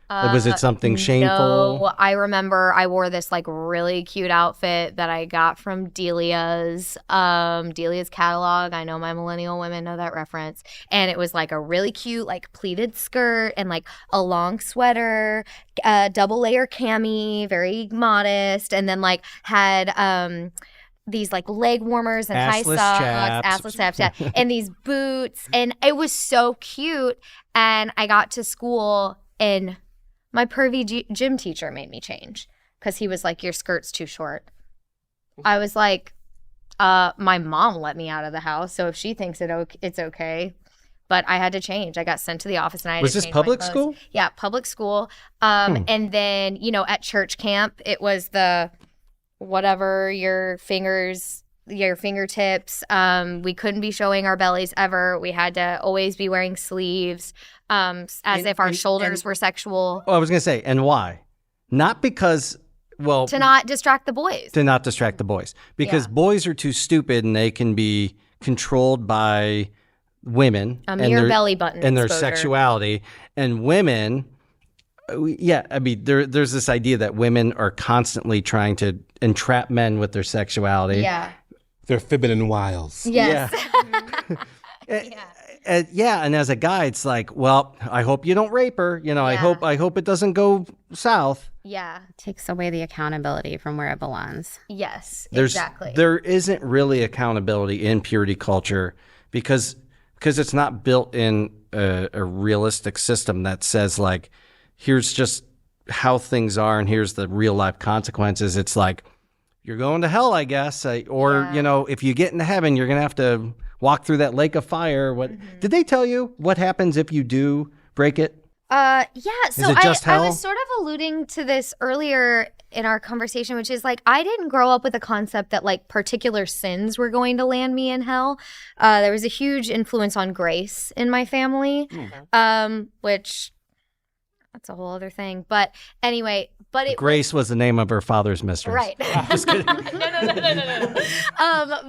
was it something shameful? No, I remember I wore this like really cute outfit that I got from Delia's catalog. I know my millennial women know that reference. And it was like a really cute like pleated skirt and like a long sweater, double layer cami, very modest, and then like had these like leg warmers and high Assless socks, chaps. assless chaps, yeah, and these boots, and it was so cute. And I got to school and my pervy gym teacher made me change because he was like, your skirt's too short. I was like, my mom let me out of the house, so if she thinks it's okay. But I had to change. I got sent to the office and I had Was to this change my public clothes. school? Yeah, public school. And then, at church camp, it was the whatever your fingertips. We couldn't be showing our bellies ever. We had to always be wearing sleeves, if our shoulders were sexual. Oh, I was going to say, and why? Not because, well... To not distract the boys. To not distract the boys. Because boys are too stupid and they can be controlled by women. A mere belly button and their exposure. sexuality. And women... Yeah, I mean, there's this idea that women are constantly trying to entrap men with their sexuality. Yeah. Their feminine wiles. Yes. Yeah. And as a guy, it's like, well, I hope you don't rape her. I hope it doesn't go south. Yeah. Takes away the accountability from where it belongs. Yes. Exactly. There isn't really accountability in purity culture because it's not built in a realistic system that says like, here's just how things are and here's the real life consequences. It's like, you're going to hell, I guess. If you get into heaven, you're going to have to walk through that lake of fire. What did they tell you? What happens if you do break it? Yeah. So Is it just hell? I was sort of alluding to this earlier in our conversation, which is like, I didn't grow up with the concept that like particular sins were going to land me in hell. There was a huge influence on grace in my family, which... That's a whole other thing. But anyway, Grace was the name of her father's mistress. Right. Just kidding. No.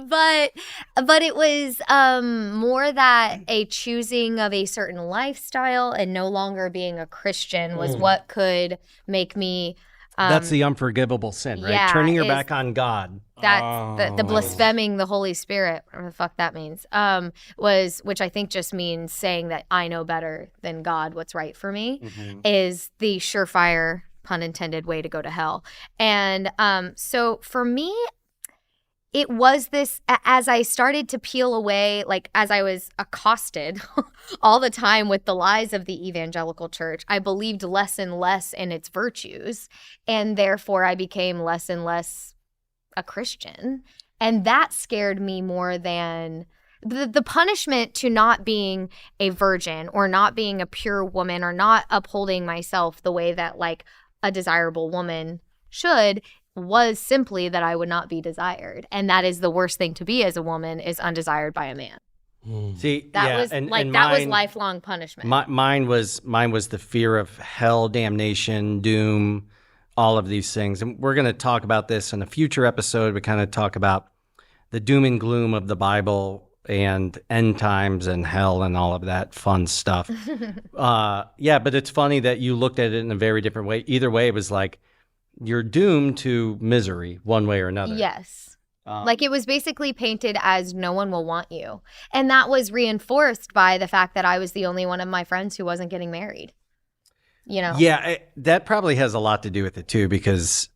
But it was more that a choosing of a certain lifestyle and no longer being a Christian was what could make me. That's the unforgivable sin, right? Yeah, Turning your back on God. That's the blaspheming the Holy Spirit, whatever the fuck that means, which I think just means saying that I know better than God what's right for me, is the surefire, pun intended, way to go to hell. And so for me, it was this, as I started to peel away, like as I was accosted all the time with the lies of the evangelical church, I believed less and less in its virtues. And therefore I became less and less a Christian. And that scared me more than the punishment to not being a virgin or not being a pure woman or not upholding myself the way that like a desirable woman should was simply that I would not be desired. And that is the worst thing to be as a woman, is undesired by a man. See, That was and that was mine- lifelong punishment. Mine was the fear of hell, damnation, doom, all of these things. And we're going to talk about this in a future episode. We kind of talk about the doom and gloom of the Bible and end times and hell and all of that fun stuff. But it's funny that you looked at it in a very different way. Either way, it was like you're doomed to misery one way or another. Yes. Like, it was basically painted as no one will want you. And that was reinforced by the fact that I was the only one of my friends who wasn't getting married. You know? Yeah, that probably has a lot to do with it too, because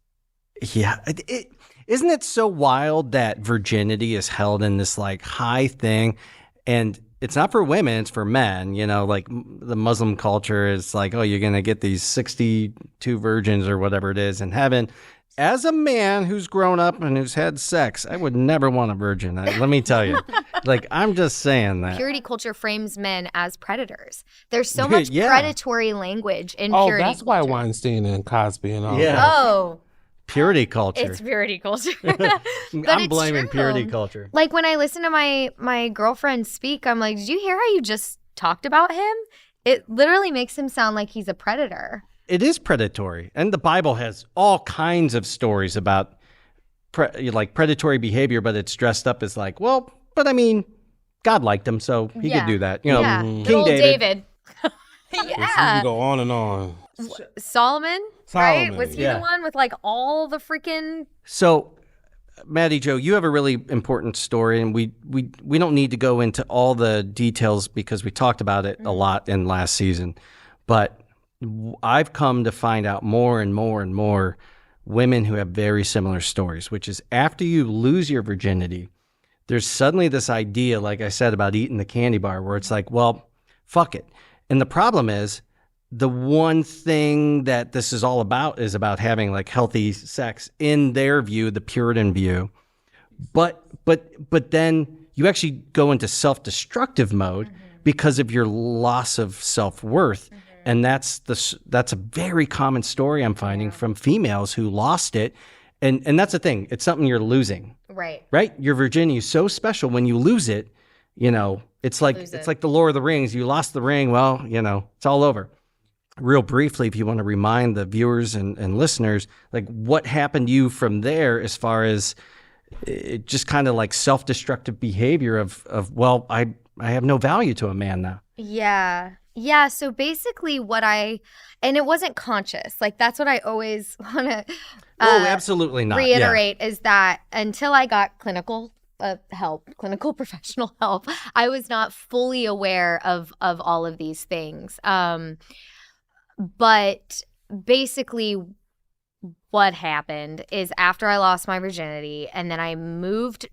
isn't it so wild that virginity is held in this like high thing, and it's not for women, it's for men. You know, like the Muslim culture is like, oh, you're going to get these 62 virgins or whatever it is in heaven. As a man who's grown up and who's had sex, I would never want a virgin. Let me tell you. Like, I'm just saying that. Purity culture frames men as predators. There's so much Yeah. predatory language in Oh, purity that's why culture. Weinstein and Cosby and all Yeah. that. Oh, Purity culture. it's purity culture. I'm it's blaming true. purity culture. Like, when I listen to my girlfriend speak, I'm like, did you hear how you just talked about him? It literally makes him sound like he's a predator. It is predatory. And the Bible has all kinds of stories about predatory behavior, but it's dressed up as like, well, but I mean, God liked him, so he could do that. You know, yeah. King Good old David. You Yeah. go on and on. Solomon, right? Solomon, Was he yeah. the one with like all the freaking... So, Maddie Jo, you have a really important story, and we don't need to go into all the details because we talked about it a lot in last season. But I've come to find out more and more and more women who have very similar stories, which is after you lose your virginity, there's suddenly this idea, like I said, about eating the candy bar, where it's like, well, fuck it. And the problem is, the one thing that this is all about is about having like healthy sex in their view, the Puritan view. But then you actually go into self-destructive mode because of your loss of self-worth. And that's a very common story I'm finding from females who lost it. And that's the thing. It's something you're losing, Right. right? Your virginity is so special. When you lose it, you know, it's like the Lord of the Rings. You lost the ring. Well, you know, it's all over. Real briefly, if you want to remind the viewers and listeners, like what happened to you from there as far as it just kind of like self-destructive behavior of well, I have no value to a man now. Yeah. Yeah. So basically and it wasn't conscious. Like, that's what I always want to Absolutely not. reiterate is that until I got clinical professional help, I was not fully aware of all of these things. But basically what happened is after I lost my virginity and then I moved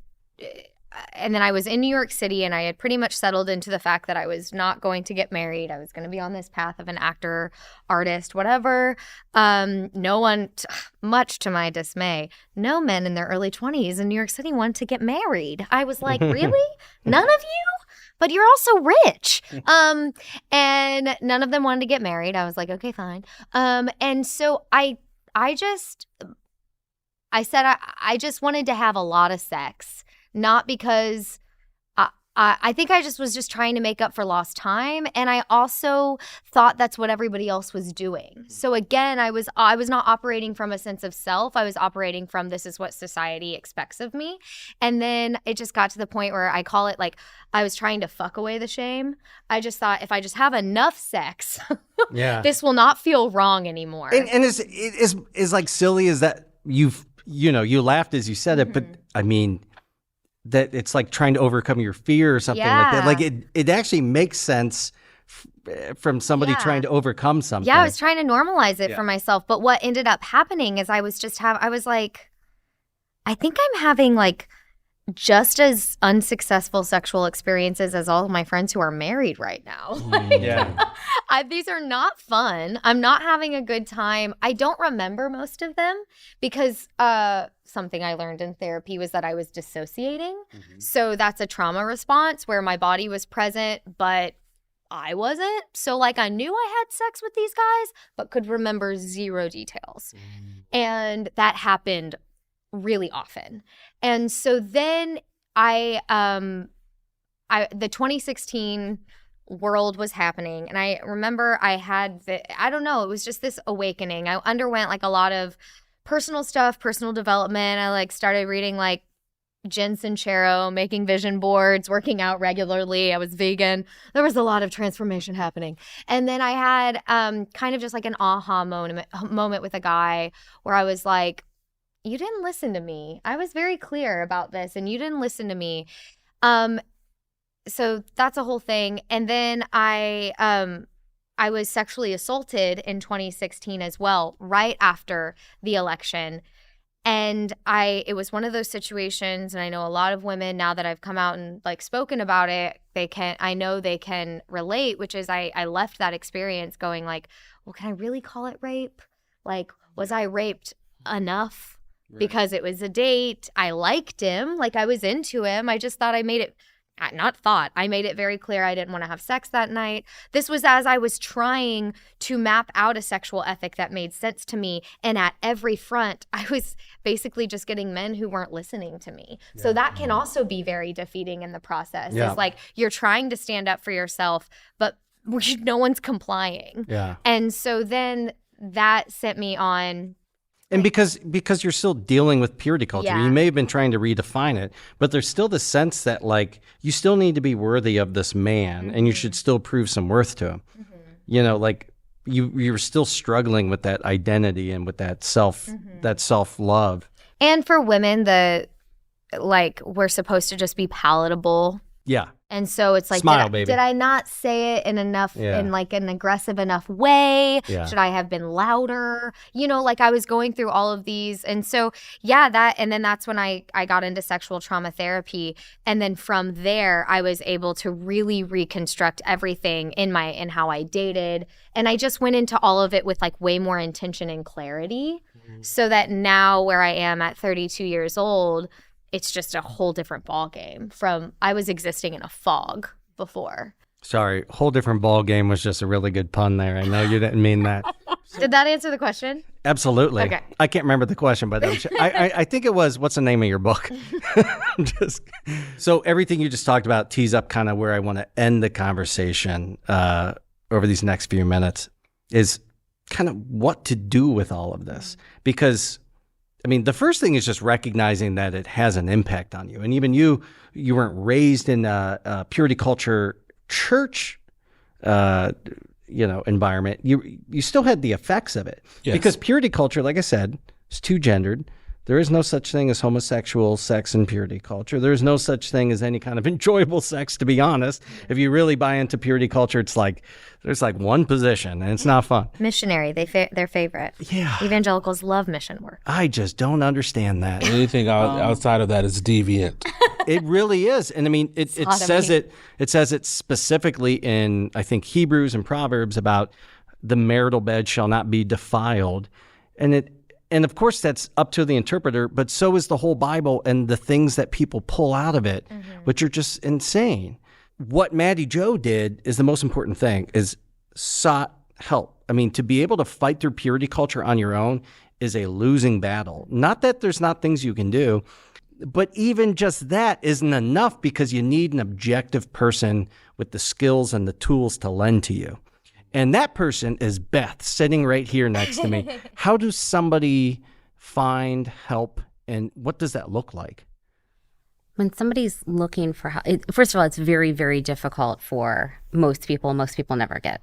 and then I was in New York City and I had pretty much settled into the fact that I was not going to get married. I was going to be on this path of an actor, artist, whatever. No one, much to my dismay, no men in their early 20s in New York City wanted to get married. I was like, really? None of you? But you're also rich. And none of them wanted to get married. I was like, okay, fine. And so I said I just wanted to have a lot of sex. Not because I think I was just trying to make up for lost time. And I also thought that's what everybody else was doing. So again, I was not operating from a sense of self. I was operating from this is what society expects of me. And then it just got to the point where I call it like I was trying to fuck away the shame. I just thought if I just have enough sex, this will not feel wrong anymore. And is like silly as that you laughed as you said it, but I mean, that it's like trying to overcome your fear or something like that. Like it actually makes sense from somebody trying to overcome something. Yeah, I was trying to normalize it for myself. But what ended up happening is I was like, I think I'm having like just as unsuccessful sexual experiences as all of my friends who are married right now. These are not fun. I'm not having a good time. I don't remember most of them because something I learned in therapy was that I was dissociating. So that's a trauma response where my body was present, but I wasn't. So like I knew I had sex with these guys, but could remember zero details. And that happened really often. And so then the 2016 world was happening, and I remember I had I don't know, it was just this awakening. I underwent like a lot of personal stuff, personal development. I like started reading like Jen Sincero, making vision boards, working out regularly. I was vegan. There was a lot of transformation happening. And then I had kind of just like an aha moment with a guy where I was like, you didn't listen to me. I was very clear about this and you didn't listen to me. So that's a whole thing. And then I was sexually assaulted in 2016 as well, right after the election. And it was one of those situations, and I know a lot of women, now that I've come out and like spoken about it, I know they can relate, which is I left that experience going like, well, can I really call it rape? Like, was I raped enough? Right. Because it was a date. I liked him. Like, I was into him. I just thought I made it very clear I didn't want to have sex that night. This was as I was trying to map out a sexual ethic that made sense to me. And at every front, I was basically just getting men who weren't listening to me. Yeah. So that can also be very defeating in the process. Yeah. It's like you're trying to stand up for yourself, but no one's complying. Yeah. And so then that sent me on. And because you're still dealing with purity culture, you may have been trying to redefine it, but there's still the sense that like you still need to be worthy of this man, and you should still prove some worth to him. You know, like you're still struggling with that identity and with that self-love. And for women, we're supposed to just be palatable. Yeah. And so it's like, did I not say it in like an aggressive enough way? Yeah. Should I have been louder? You know, like I was going through all of these. And so, and then that's when I got into sexual trauma therapy. And then from there, I was able to really reconstruct everything in how I dated. And I just went into all of it with like way more intention and clarity, so that now where I am at 32 years old, it's just a whole different ball game from I was existing in a fog before. Sorry, whole different ball game was just a really good pun there. I know you didn't mean that. Did that answer the question? Absolutely. Okay. I can't remember the question, but I think it was, what's the name of your book? So everything you just talked about tees up kind of where I want to end the conversation over these next few minutes is kind of what to do with all of this. Because I mean, the first thing is just recognizing that it has an impact on you. And even you weren't raised in a purity culture church, environment. You still had the effects of it. Yes. Because purity culture, like I said, is too gendered. There is no such thing as homosexual sex in purity culture. There is no such thing as any kind of enjoyable sex, to be honest. If you really buy into purity culture, it's like there's like one position, and it's not fun. Missionary, their favorite. Yeah. Evangelicals love mission work. I just don't understand that. Anything outside of that is deviant. It really is. And I mean, it says it specifically in, I think, Hebrews and Proverbs about the marital bed shall not be defiled. And of course, that's up to the interpreter, but so is the whole Bible and the things that people pull out of it, which are just insane. What Maddie Jo did is the most important thing, is sought help. I mean, to be able to fight through purity culture on your own is a losing battle. Not that there's not things you can do, but even just that isn't enough, because you need an objective person with the skills and the tools to lend to you. And that person is Beth, sitting right here next to me. How does somebody find help, and what does that look like? When somebody's looking for help, first of all, it's very, very difficult for most people. Most people never get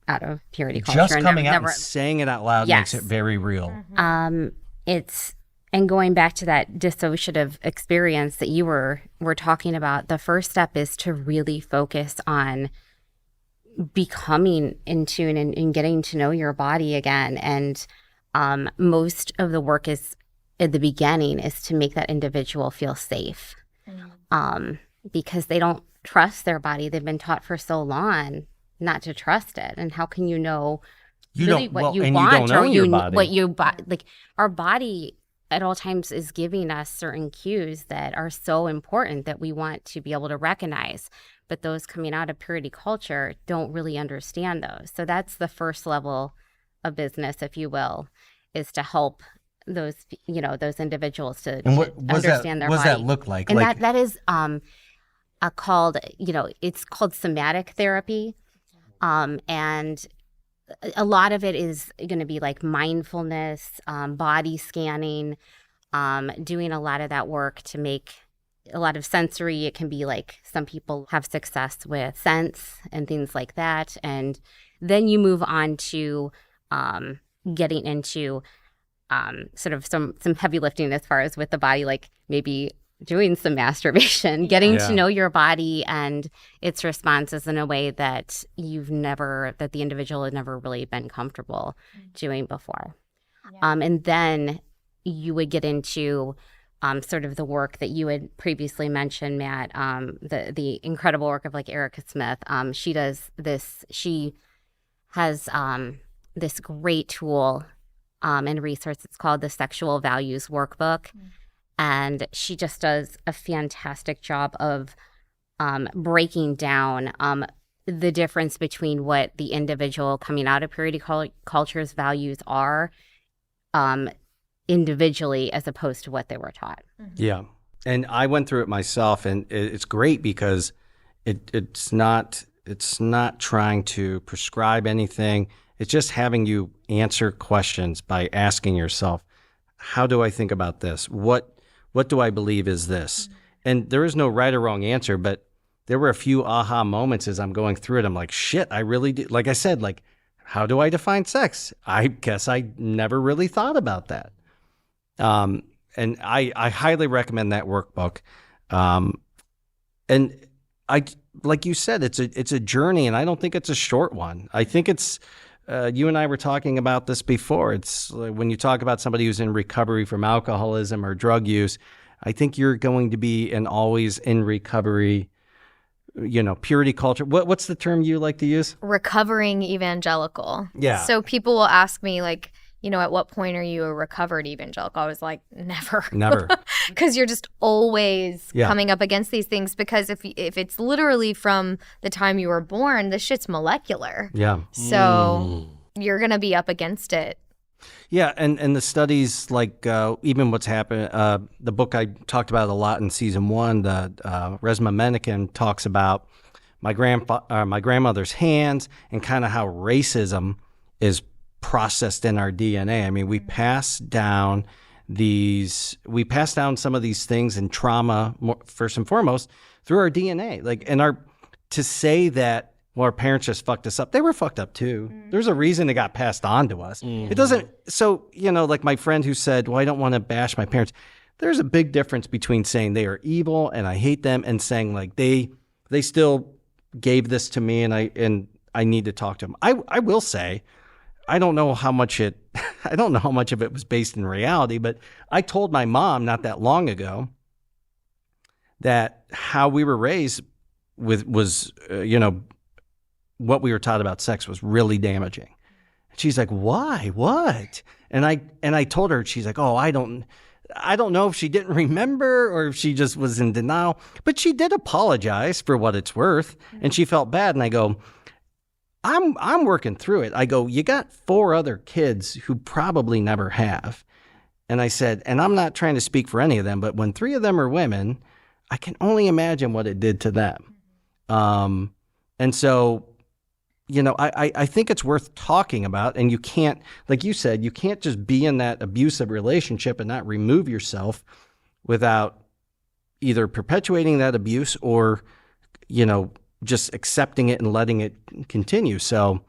out of purity culture. Just coming out and saying it out loud makes it very real. And going back to that dissociative experience that you were talking about, the first step is to really focus on becoming in tune and getting to know your body again. And most of the work is at the beginning is to make that individual feel safe, because they don't trust their body. They've been taught for so long not to trust it. And how can you know what you want, like our body at all times is giving us certain cues that are so important that we want to be able to recognize. but those coming out of purity culture don't really understand those. So that's the first level of business, if you will, is to help those, those individuals to understand their body. What does that look like? And that is called, it's called somatic therapy. And a lot of it is going to be like mindfulness, body scanning, doing a lot of that work to make a lot of sensory. It can be like some people have success with sense and things like that. And then you move on to getting into sort of some heavy lifting as far as with the body, like maybe doing some masturbation, getting to know your body and its responses in a way that that the individual had never really been comfortable doing before. And then you would get into sort of the work that you had previously mentioned, Matt, the incredible work of like Erica Smith. She does this, she has this great tool and resource. It's called the Sexual Values Workbook. And she just does a fantastic job of breaking down the difference between what the individual coming out of purity culture's values are individually as opposed to what they were taught. Yeah. And I went through it myself, and it's great because it's not trying to prescribe anything. It's just having you answer questions by asking yourself, how do I think about this? What do I believe is this? And there is no right or wrong answer, but there were a few aha moments as I'm going through it. I'm like, shit, I really do. Like I said, like, how do I define sex? I guess I never really thought about that. And I highly recommend that workbook. And I, like you said, it's a journey, and I don't think it's a short one. I think it's, you and I were talking about this before. It's when you talk about somebody who's in recovery from alcoholism or drug use, I think you're going to be an always in recovery, purity culture. What's the term you like to use? Recovering evangelical. Yeah. So people will ask me like, at what point are you a recovered evangelical? I was like, never. Never. Because you're just always coming up against these things, because if it's literally from the time you were born, this shit's molecular. Yeah. So you're going to be up against it. Yeah, and the studies, like even what's happened, the book I talked about a lot in season 1, the Resma Menikin talks about my grandmother's hands and kind of how racism is processed in our DNA. I mean, we pass down some of these things and trauma, first and foremost, through our DNA. Like, to say that, well, our parents just fucked us up. They were fucked up too. There's a reason it got passed on to us. It doesn't, so, like my friend who said, well, I don't want to bash my parents. There's a big difference between saying they are evil and I hate them and saying like they still gave this to me and I need to talk to them. I will say, I don't know how much of it was based in reality, but I told my mom not that long ago that how we were raised was what we were taught about sex was really damaging. She's like, why? What? And I told her, she's like, oh, I don't know if she didn't remember or if she just was in denial, but she did apologize for what it's worth. And she felt bad. And I go, I'm working through it. I go, you got 4 other kids who probably never have. And I said, and I'm not trying to speak for any of them, but when 3 of them are women, I can only imagine what it did to them. And so, I think it's worth talking about, and you can't, like you said, you can't just be in that abusive relationship and not remove yourself without either perpetuating that abuse or, just accepting it and letting it continue. So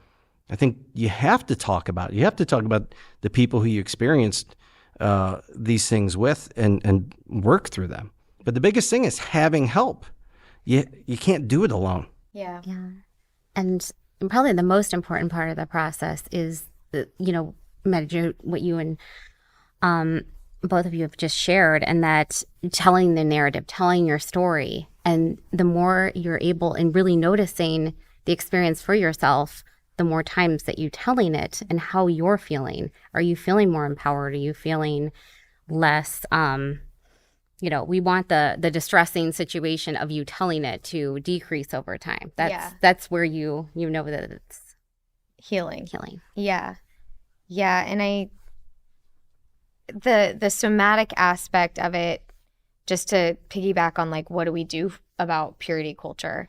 I think you have to talk about it. You have to talk about the people who you experienced these things with and work through them. But the biggest thing is having help. You can't do it alone. Yeah. And probably the most important part of the process is, what you and both of you have just shared, and that telling the narrative, telling your story. And the more you're able and really noticing the experience for yourself, the more times that you're telling it and how you're feeling. Are you feeling more empowered? Are you feeling less we want the distressing situation of you telling it to decrease over time. That's where you know that it's healing. Yeah. And the somatic aspect of it, just to piggyback on like what do we do about purity culture,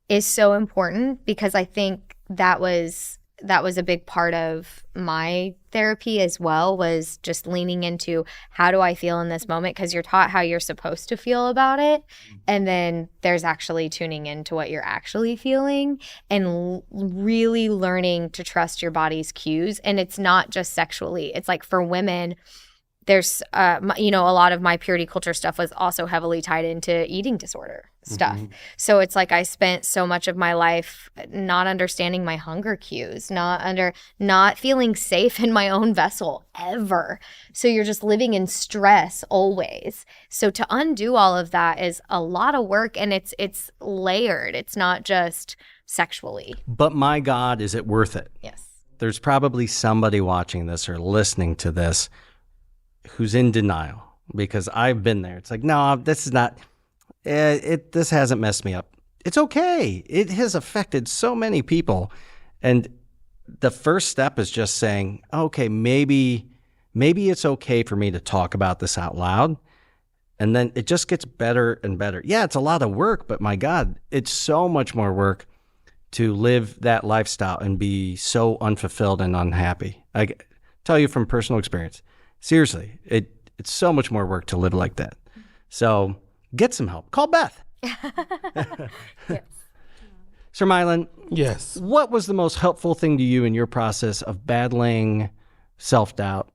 is so important, because I think that was a big part of my therapy as well, was just leaning into how do I feel in this moment, because you're taught how you're supposed to feel about it, and then there's actually tuning into what you're actually feeling and really learning to trust your body's cues. And it's not just sexually. It's like for women, there's a lot of my purity culture stuff was also heavily tied into eating disorder stuff. So it's like I spent so much of my life not understanding my hunger cues, not feeling safe in my own vessel ever. So you're just living in stress always. So to undo all of that is a lot of work, and it's layered. It's not just sexually. But my God, is it worth it? Yes. There's probably somebody watching this or listening to this who's in denial, because I've been there. It's like, no, this is not, this hasn't messed me up. It's okay. It has affected so many people. And the first step is just saying, okay, maybe it's okay for me to talk about this out loud. And then it just gets better and better. Yeah, it's a lot of work, but my God, it's so much more work to live that lifestyle and be so unfulfilled and unhappy. I tell you from personal experience. Seriously, it's so much more work to live like that. So get some help. Call Beth. Yes. Sir Mylan. Yes. What was the most helpful thing to you in your process of battling self-doubt?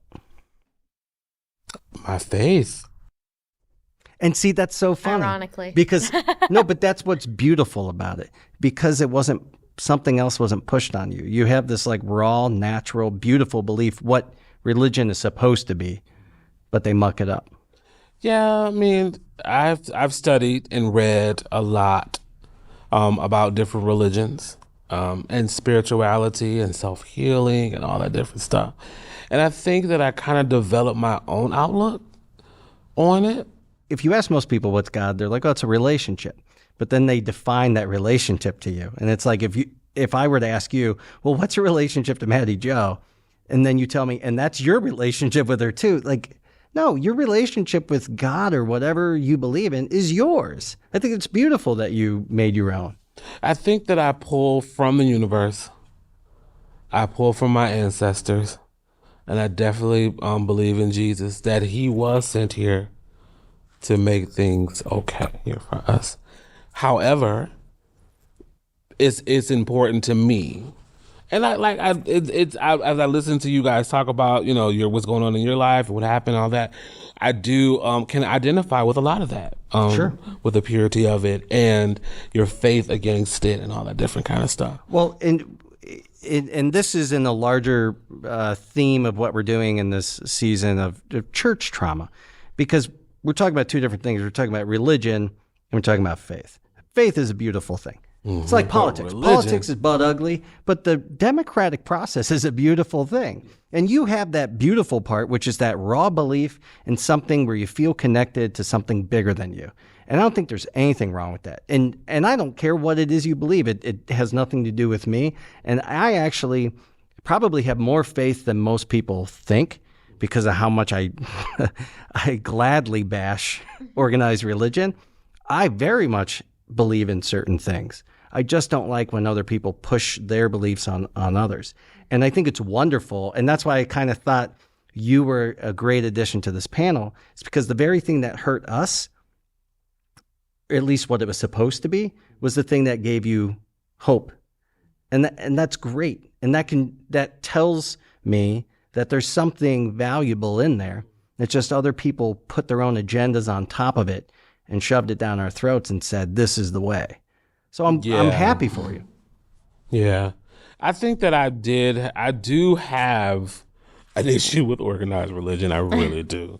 My faith. And see, that's so funny. Ironically. Because, no, but that's what's beautiful about it. Because something else wasn't pushed on you. You have this like raw, natural, beautiful belief what religion is supposed to be, but they muck it up. Yeah, I mean, I've studied and read a lot about different religions and spirituality and self-healing and all that different stuff. And I think that I kind of developed my own outlook on it. If you ask most people what's God, they're like, oh, it's a relationship. But then they define that relationship to you. And it's like if I were to ask you, well, what's your relationship to Maddie Jo? And then you tell me, and that's your relationship with her too. Like, no, your relationship with God or whatever you believe in is yours. I think it's beautiful that you made your own. I think that I pull from the universe. I pull from my ancestors. And I definitely believe in Jesus, that he was sent here to make things okay here for us. However, it's important to me. And as I listen to you guys talk about, what's going on in your life and what happened, all that, I do can identify with a lot of that. Sure. With the purity of it and your faith against it and all that different kind of stuff. Well, and this is in the larger theme of what we're doing in this season of church trauma, because we're talking about two different things. We're talking about religion and we're talking about faith. Faith is a beautiful thing. It's like politics. Politics is butt ugly, but the democratic process is a beautiful thing. And you have that beautiful part, which is that raw belief in something where you feel connected to something bigger than you. And I don't think there's anything wrong with that. And I don't care what it is you believe. It has nothing to do with me. And I actually probably have more faith than most people think because of how much I gladly bash organized religion. I very much believe in certain things. I just don't like when other people push their beliefs on others. And I think it's wonderful. And that's why I kind of thought you were a great addition to this panel. It's because the very thing that hurt us, at least what it was supposed to be, was the thing that gave you hope. And that's great. And that tells me that there's something valuable in there. It's just other people put their own agendas on top of it and shoved it down our throats and said, this is the way. So I'm happy for you. Yeah. I think that I do have an issue with organized religion. I really do.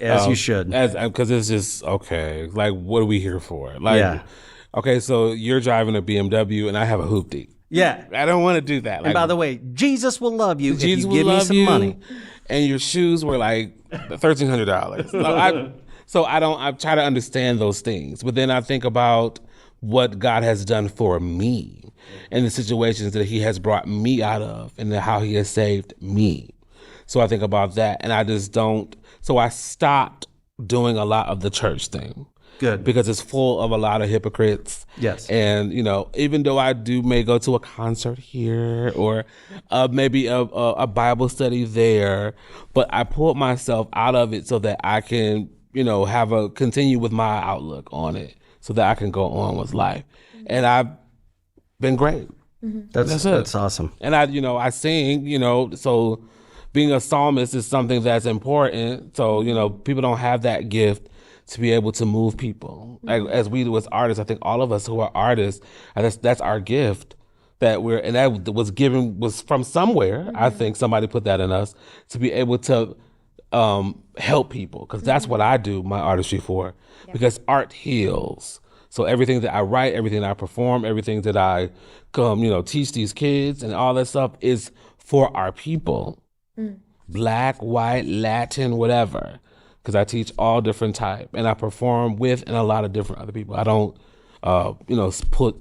As you should. Because it's just, okay, like, what are we here for? Like, yeah. Okay, so you're driving a BMW and I have a hoopty. Yeah. I don't want to do that. And by the way, Jesus will love you if you give me some money. And your shoes were like $1,300. So I try to understand those things, but then I think about what God has done for me and the situations that he has brought me out of and how he has saved me. So I think about that, and I just don't. So I stopped doing a lot of the church thing. Good. Because it's full of a lot of hypocrites. Yes. And, even though I may go to a concert here or maybe a Bible study there, but I pulled myself out of it so that I can, continue with my outlook on it so that I can go on with life. And I've been great. That's awesome. And I sing, so being a psalmist is something that's important. So, people don't have that gift to be able to move people. Like, as we do as artists, I think all of us who are artists, that's our gift that was from somewhere. I think somebody put that in us to be able to help people, because that's what I do my artistry for, because art heals. So everything that I write, everything that I perform, everything that I teach these kids and all that stuff is for our people. Black, white, Latin, whatever. Because I teach all different type, and I perform with and a lot of different other people. I don't, put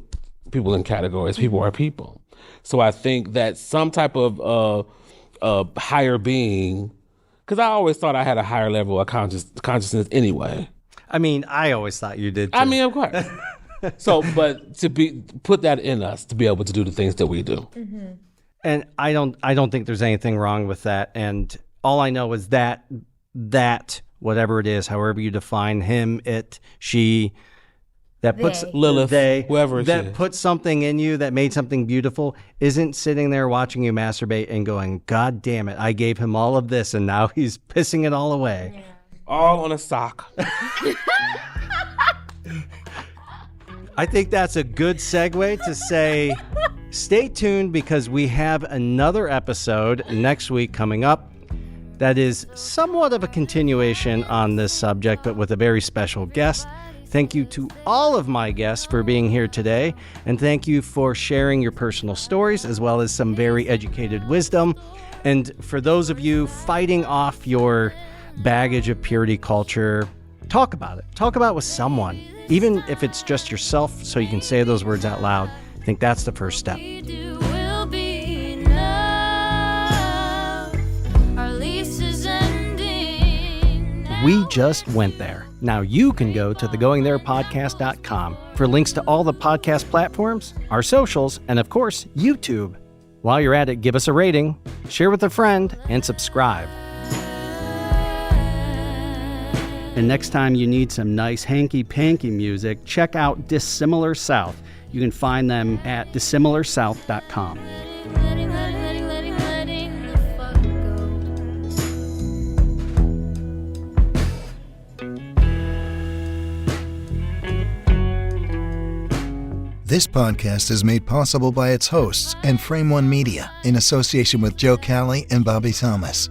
people in categories. People are people. So I think that some type of higher being, because I always thought I had a higher level of consciousness anyway. I mean, I always thought you did too. I mean, of course. So, but put that in us to be able to do the things that we do. And I don't think there's anything wrong with that. And all I know is that whatever it is, however you define him, it, she, that puts Lilith, they, whoever that puts something in you that made something beautiful, isn't sitting there watching you masturbate and going, God damn it, I gave him all of this and now he's pissing it all away. Yeah. All on a sock. I think that's a good segue to say, stay tuned, because we have another episode next week coming up that is somewhat of a continuation on this subject, but with a very special guest. Thank you to all of my guests for being here today, and thank you for sharing your personal stories as well as some very educated wisdom. And for those of you fighting off your baggage of purity culture, talk about it. Talk about it with someone, even if it's just yourself, so you can say those words out loud. I think that's the first step. We just went there. Now you can go to thegoingtherepodcast.com for links to all the podcast platforms, our socials, and of course, YouTube. While you're at it, give us a rating, share with a friend, and subscribe. And next time you need some nice hanky-panky music, check out Dissimilar South. You can find them at dissimilarsouth.com. This podcast is made possible by its hosts and Frame One Media in association with Joe Calley and Bobby Thomas.